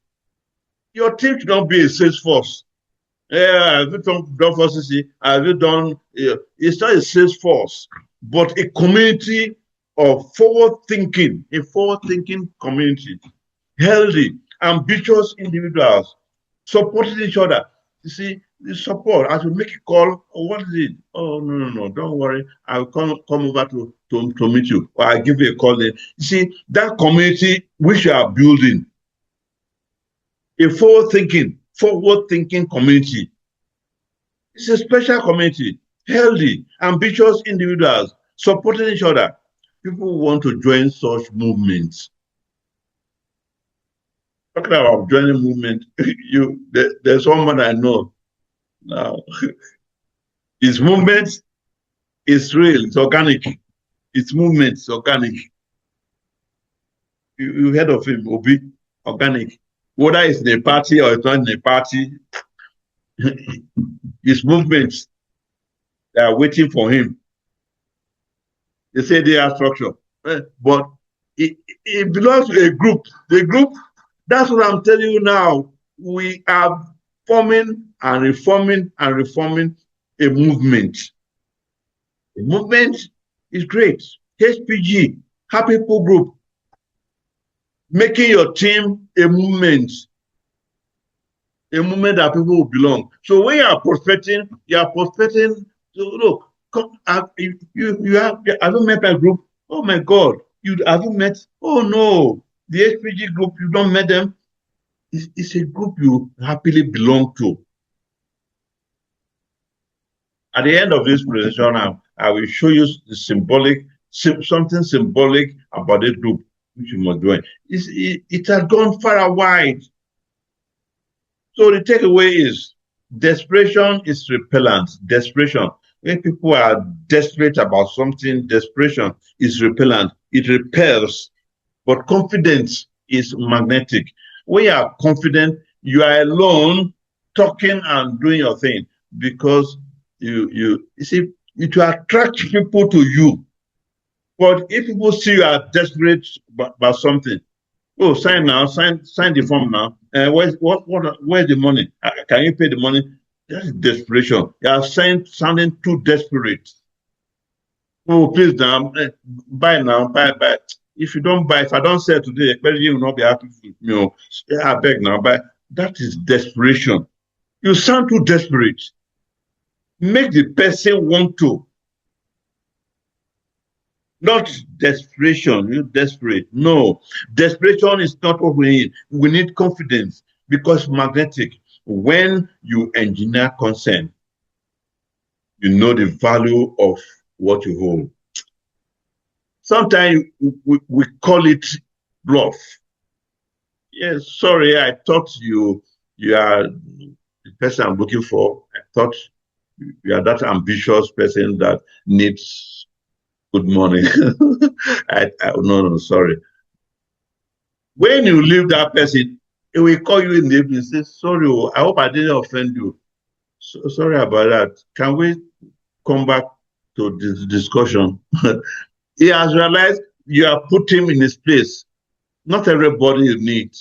Your team should not be a sales force. Have you done forces? Have you done? It's not a sales force, but a community of forward-thinking, community, healthy, ambitious individuals, supporting each other. You see, the support. As we make a call, oh, what is it? Oh, no, don't worry. I'll come over to meet you, or I'll give you a call then. You see, that community which you are building, a forward-thinking community. It's a special community. healthy, ambitious individuals supporting each other. People want to join such movements. Talking about joining movement, there's someone I know now. His movement is real, it's organic. Its movement is organic. You heard of him, Obi? Organic. Whether it's in a party or it's not in a party, his movements, they are waiting for him. They say they are structure, but it belongs to a group. The group, that's what I'm telling you now. We are forming and reforming a movement. The movement is great. HPG, Happy People Group, making your team a movement that people will belong. So when you are prospecting, so look, come, you haven't met my group. Oh my God, you haven't met. Oh no, the HPG group, you don't met them. It's a group you happily belong to. At the end of this presentation, I will show you the something symbolic about this group which you must join. It has gone far and wide. So the takeaway is desperation is repellent. Desperation. When people are desperate about something, desperation is repellent. It repels. But confidence is magnetic. When you are confident, you are alone talking and doing your thing because you see, it will attract people to you. But if people see you are desperate about something, oh, sign now, sign the form now. Where's the money? Can you pay the money? That's desperation. You are sounding too desperate. Oh, please now, buy now, buy. If you don't buy, if I don't sell today, you will not be happy with me. I beg now, buy. That is desperation. You sound too desperate. Make the person want to. Not desperation, you're desperate. No, desperation is not what we need. We need confidence because magnetic. When you engineer consent, you know the value of what you hold. Sometimes we call it bluff. Yes, sorry, I thought you are the person I'm looking for. I thought you are that ambitious person that needs good morning. No, sorry. When you leave that person, he will call you in the evening and say, sorry, I hope I didn't offend you. So, sorry about that. Can we come back to this discussion? He has realized you have put him in his place. Not everybody you need.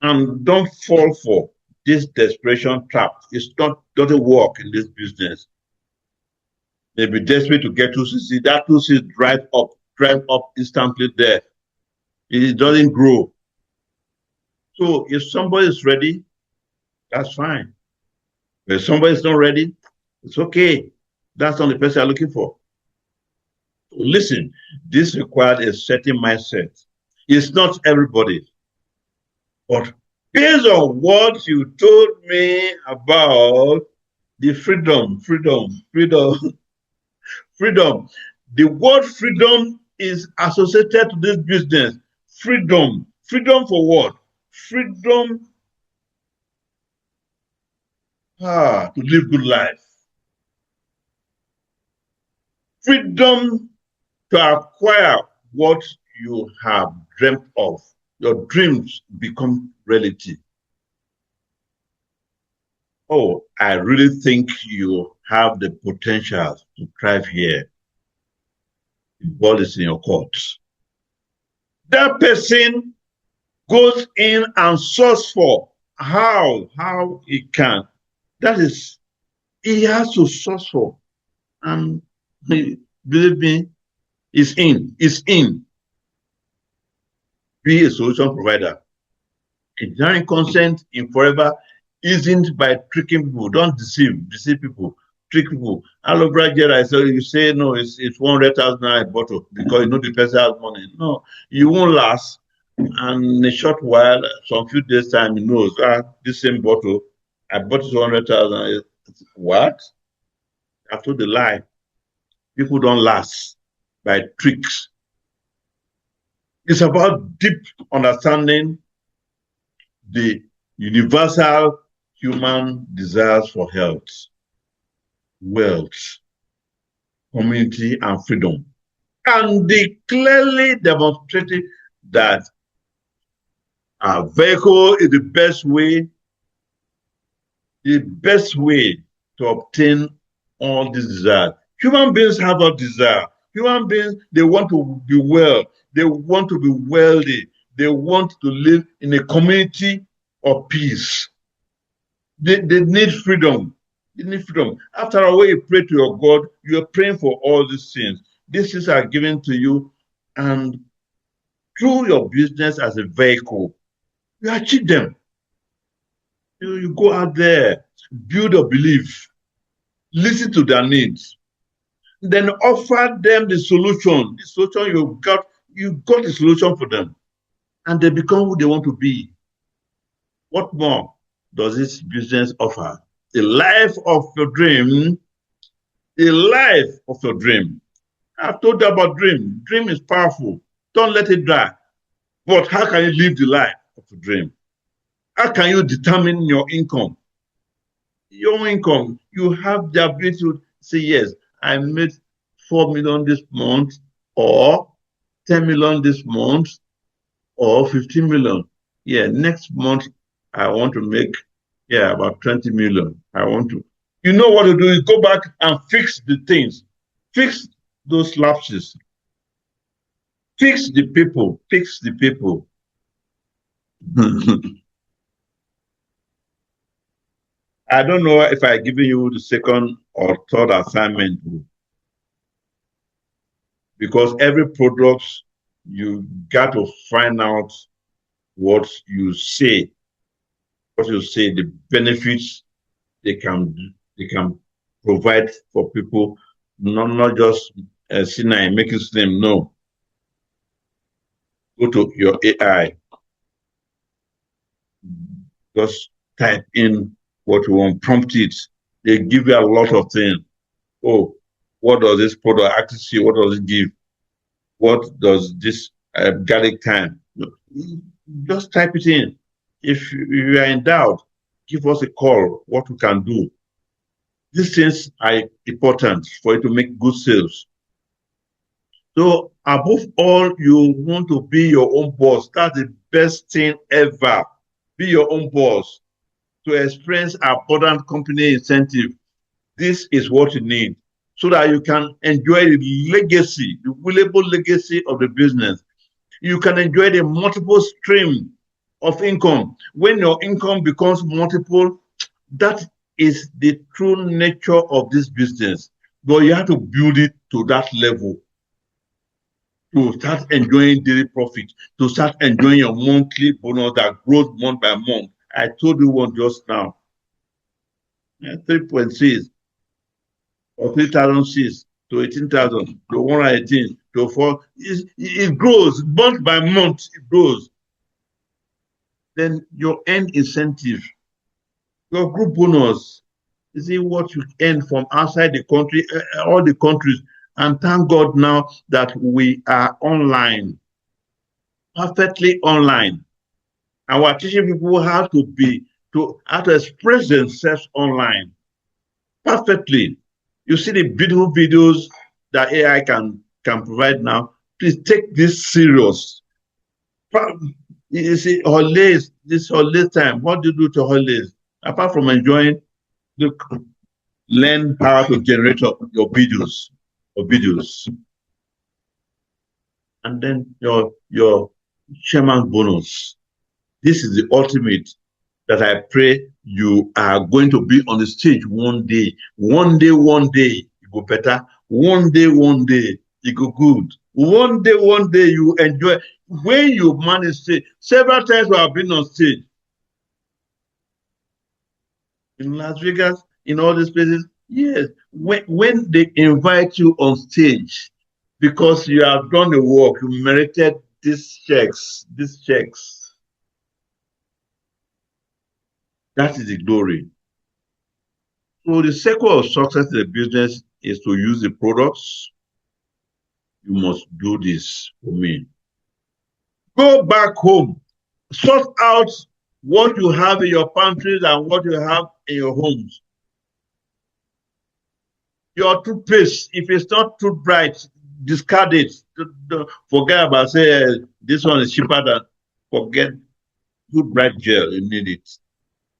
And don't fall for this desperation trap. Doesn't work in this business. They be desperate to get 2cc. That 2cc drive up instantly there. It doesn't grow. So if somebody is ready, that's fine. But if somebody is not ready, it's okay. That's not the person I'm looking for. So listen, this requires a certain mindset. It's not everybody. But based on what you told me about the freedom. The word freedom is associated to this business. Freedom. Freedom for what? Freedom to live good life. Freedom to acquire what you have dreamt of. Your dreams become reality. Oh, I really think you have the potential to thrive here. The ball is in your court. That person goes in and searches for how he can. That is, he has to search for. And believe me, it's in. Be a solution provider. Engineering consent in forever isn't by tricking people. Don't deceive people, trick people. Aloe vera gel, I say you say no, it's 100,000 a bottle because you know the person has money. No, you won't last. And in a short while, some few days time, he knows this same bottle, I bought it 100,000. What? I told the lie. People don't last by tricks. It's about deep understanding the universal human desires for health, wealth, community, and freedom. And they clearly demonstrated that a vehicle is the best way to obtain all these desires. Human beings have a desire. Human beings, they want to be well. They want to be wealthy. They want to live in a community of peace. They need freedom. They need freedom. After all, when you pray to your God, you are praying for all these things. These things are given to you, and through your business as a vehicle, you achieve them. You go out there, build a belief, listen to their needs, then offer them the solution. The solution you got the solution for them, and they become who they want to be. What more does this business offer? A life of your dream, a life of your dream. I've told you about dream. Dream is powerful. Don't let it die. But how can you live the life of a dream? How can you determine your income? Your income, you have the ability to say, yes, I made 4 million this month, or 10 million this month, or 15 million. Yeah, next month I want to make about 20 million. I want to. You know what to do is go back and fix the things. Fix those lapses. Fix the people. Fix the people. I don't know if I given you the second or third assignment, because every product you got to find out what you say, the benefits they can provide for people, not just C9 making slim. No, go to your AI, just type in what you want, prompt it. They give you a lot of things. Oh, what does this product actually see? What does it give? What does this garlic thyme? Just type it in. If you are in doubt, give us a call, what we can do. These things are important for you to make good sales. So above all, you want to be your own boss. That's the best thing ever. Be your own boss. To experience abundant company incentive, this is what you need, so that you can enjoy the legacy, the willable legacy of the business. You can enjoy the multiple stream of income. When your income becomes multiple, that is the true nature of this business. But you have to build it to that level to start enjoying daily profit, to start enjoying your monthly bonus that grows month by month. I told you one just now. 3.6 or 3,006 to 18,000 to 118 to 4. It grows month by month, it grows. Then your end incentive, your group bonus, is it what you earn from outside the country, all the countries. And thank God now that we are online, perfectly online. And we're teaching people how to express themselves online perfectly. You see the beautiful videos that AI can provide now. Please take this serious. You see, holidays, this holiday time, what do you do to holidays? Apart from enjoying, look, learn how to generate your videos. And then your chairman bonus. This is the ultimate that I pray you are going to be on the stage one day. One day, it go better. One day, it go good. One day, you enjoy. When you manage stage, several times we have been on stage. In Las Vegas, in all these places, yes. When they invite you on stage, because you have done the work, you merited these checks. That is the glory. So the secret of success in the business is to use the products. You must do this for me. Go back home, sort out what you have in your pantries and what you have in your homes. Your toothpaste, if it's not too bright, discard it. Forget about say this one is cheaper than forget good bright gel. You need it.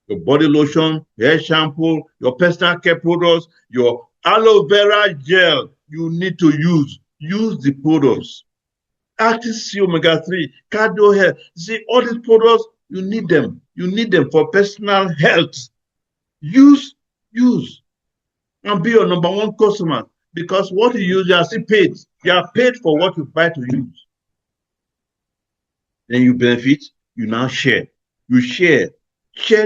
Your body lotion, hair shampoo, your personal care products, your aloe vera gel you need to use. Use the products. RTC omega-3, cardio health. See, all these products, you need them. You need them for personal health. Use, and be your number one customer because what you use, you are still paid. You are paid for what you buy to use. Then you benefit, you now share. You share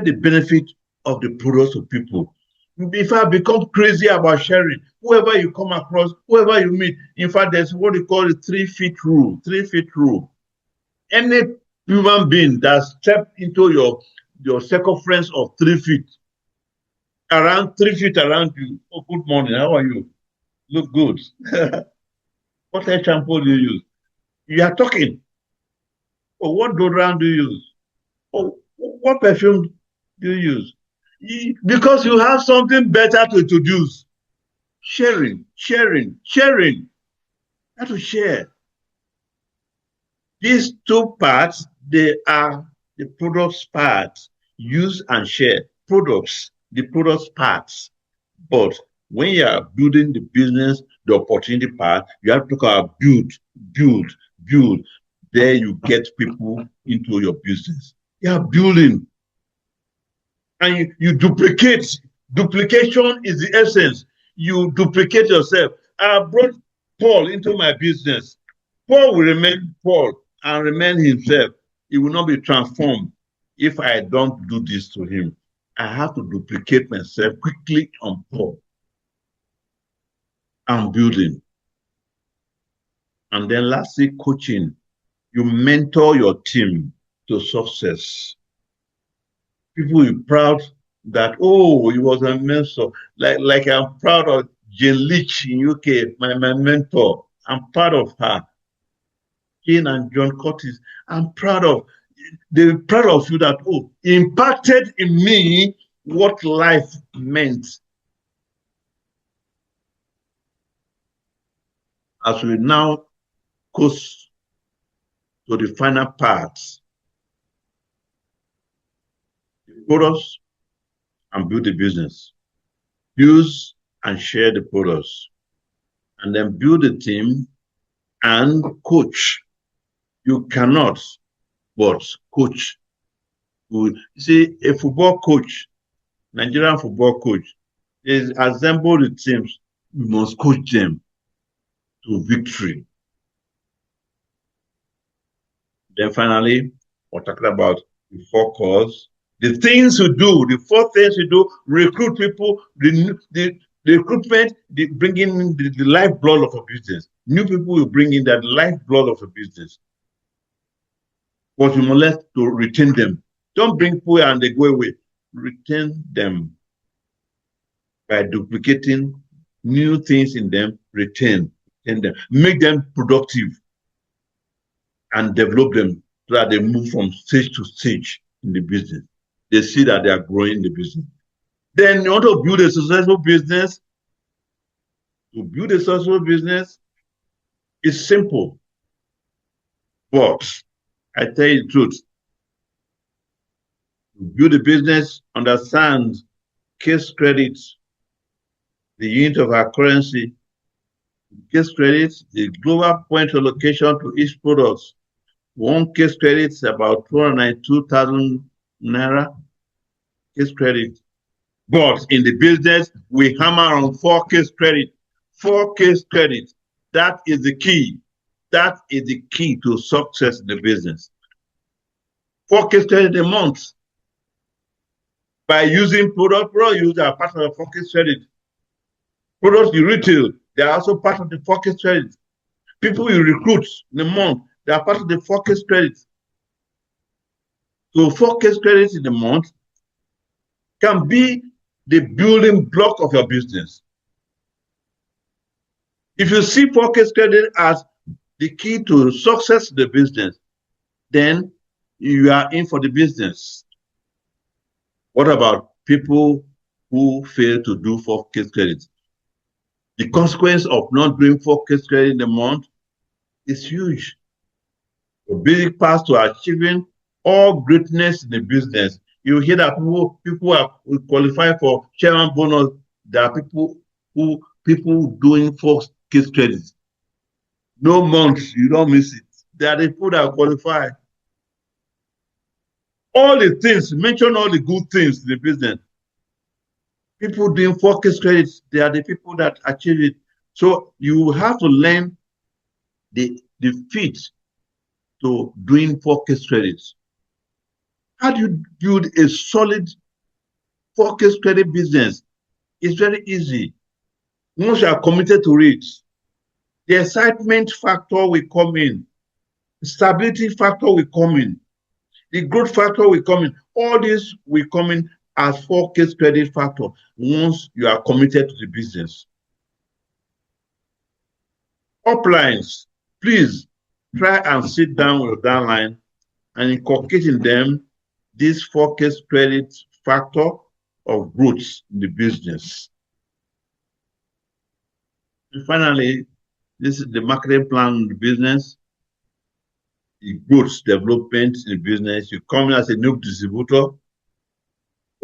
the benefit of the products to people. If I become crazy about sharing, whoever you come across, whoever you meet, in fact, there's what we call the 3 feet rule. 3 feet rule. Any human being that stepped into your circumference of 3 feet, around 3 feet around you, oh, good morning, how are you? Look good. What hair shampoo do you use? You are talking. Oh, what deodorant do you use? Oh, what perfume do you use? Because you have something better to introduce. Sharing. How to share. These two parts, they are the products part. Use and share. Products, the products parts. But when you are building the business, the opportunity part, you have to talk about build. There you get people into your business. You are building. And you duplicate. Duplication is the essence. You duplicate yourself. I brought Paul into my business. Paul will remain Paul and remain himself. He will not be transformed if I don't do this to him. I have to duplicate myself quickly on Paul. I'm building. And then lastly, coaching. You mentor your team to success. People are proud that, oh, he was a mentor. Like I'm proud of Jane Leach in UK, my mentor. I'm proud of her. Jane and John Curtis. I'm proud of. They're proud of you that, oh, impacted in me what life meant. As we now goes to the final parts, the products and build the business. Use and share the products. And then build a team and coach. You cannot but coach. You see, a football coach, Nigerian football coach, is assemble the teams. You must coach them to victory. Then finally, we're talking about the 4 cores. The things you do, the 4 things you do, recruit people, the recruitment, bring in the lifeblood of a business. New people you bring in that lifeblood of a business. But you must learn to retain them. Don't bring people and they go away. Retain them by duplicating new things in them. Retain them. Make them productive and develop them so that they move from stage to stage in the business. They see that they are growing in the business. Then you want to build a successful business. To build a successful business is simple. But I tell you the truth. To build a business, understand case credit, the unit of our currency, case credit, the global point allocation to each product. One case credit is about 292,000 naira case credit. But in the business, we hammer on 4 case credit. 4 case credit. That is the key. That is the key to success in the business. 4 case credit a month. By using product use are part of the 4 case credit. Products you retail, they are also part of the 4 case credit. People you recruit in a month, they are part of the 4 case credit. So 4 case credits in a month can be the building block of your business. If you see focus credit as the key to success in the business, then you are in for the business. What about people who fail to do focus credit? The consequence of not doing focus credit in the month is huge. A basic path to achieving all greatness in the business. You hear that people are qualify for chairman bonus. There are people doing focus credit. No month, you don't miss it. There are the people that qualify. All the things, mention all the good things in the business. People doing focus credit, they are the people that achieve it. So you have to learn the feat to doing focus credit. How do you build a solid focus credit business? It's very easy. Once you are committed to it, the excitement factor will come in, the stability factor will come in, the growth factor will come in. All this will come in as focus credit factor once you are committed to the business. Uplines, please try and sit down with your downline and inculcate in them this focus credit factor of growth in the business. And finally, this is the marketing plan in the business, the growth development in the business. You come in as a new distributor.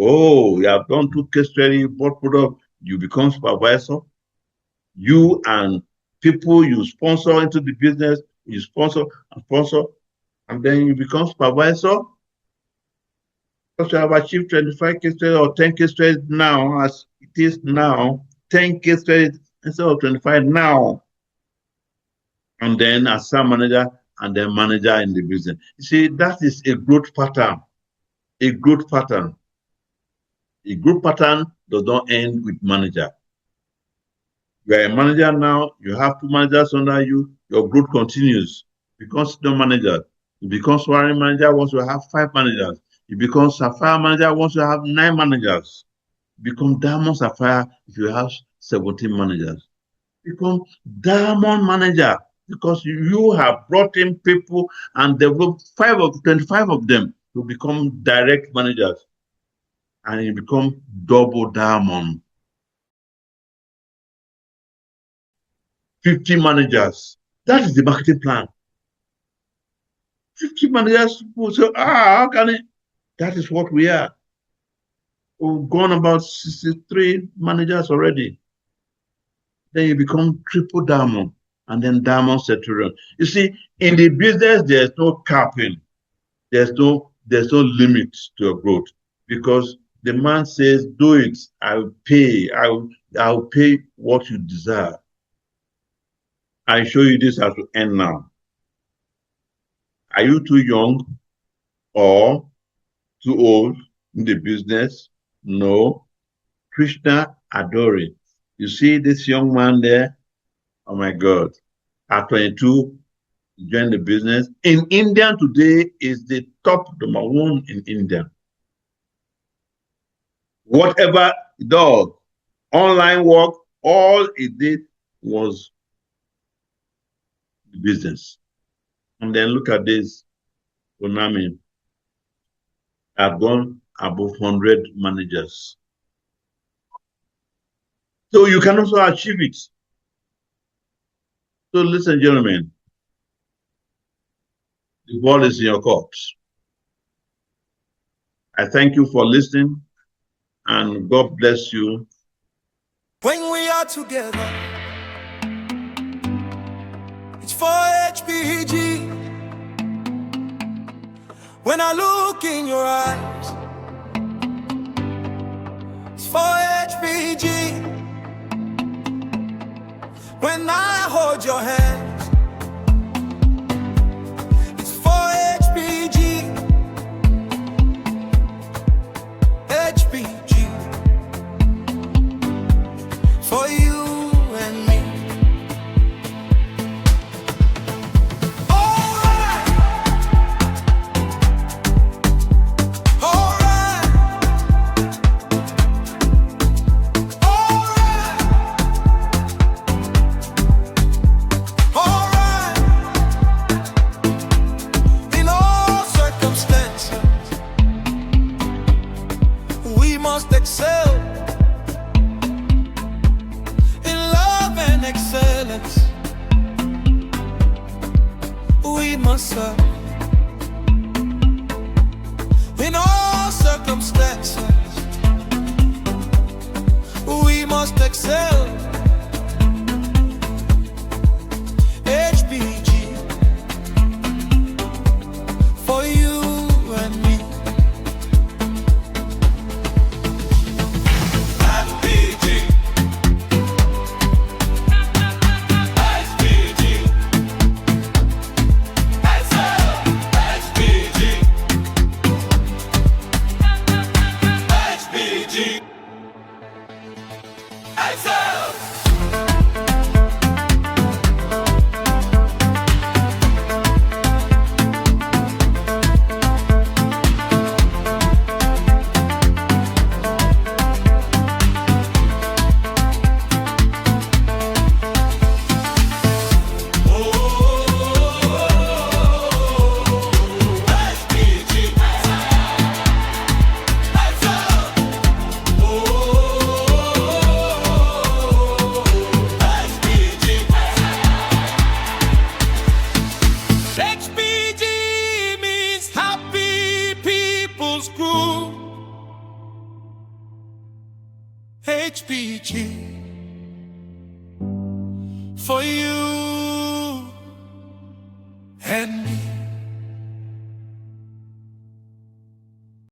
Oh, you have done 2 case study, bought product, you become supervisor. You and people you sponsor into the business, you sponsor, and then you become supervisor. Because you have achieved 25 case studies or 10 case studies now, as it is now, 10 case studies instead of 25 now. And then as some manager and then manager in the business. You see, that is a growth pattern. A growth pattern. A growth pattern does not end with manager. You are a manager now, you have 2 managers under you, your growth continues. You become senior manager. You become soaring manager once you have 5 managers. You become sapphire manager once you have 9 managers. You become diamond sapphire if you have 17 managers. You become diamond manager because you have brought in people and developed 25 of them to become direct managers. And you become double diamond. 50 managers. That is the marketing plan. 50 managers will say, how can it? That is what we are. We've gone about 63 managers already. Then you become triple diamond and then diamond centurion. You see, in the business, there's no capping. There's no limit to your growth because the man says, do it, I'll pay. I'll pay what you desire. I show you this as to end now. Are you too young or too old in the business? No. Krishna Adori. You see this young man there? Oh my God. At 22, he joined the business. In India today is the top #1 in India. Whatever he does, online work, all he did was the business. And then look at this, Konami. I've gone above 100 managers. So you can also achieve it. So listen, gentlemen, the ball is in your court. I thank you for listening and God bless you. When we are together, it's for HPG. When I look in your eyes, it's for HPG. When I hold your hands, it's for HPG. HPG. For you and me. Alright. Alright. answer. In all circumstances, we must excel. HBG for you and me. HBG. HBG means Happy People's Group. HBG for you.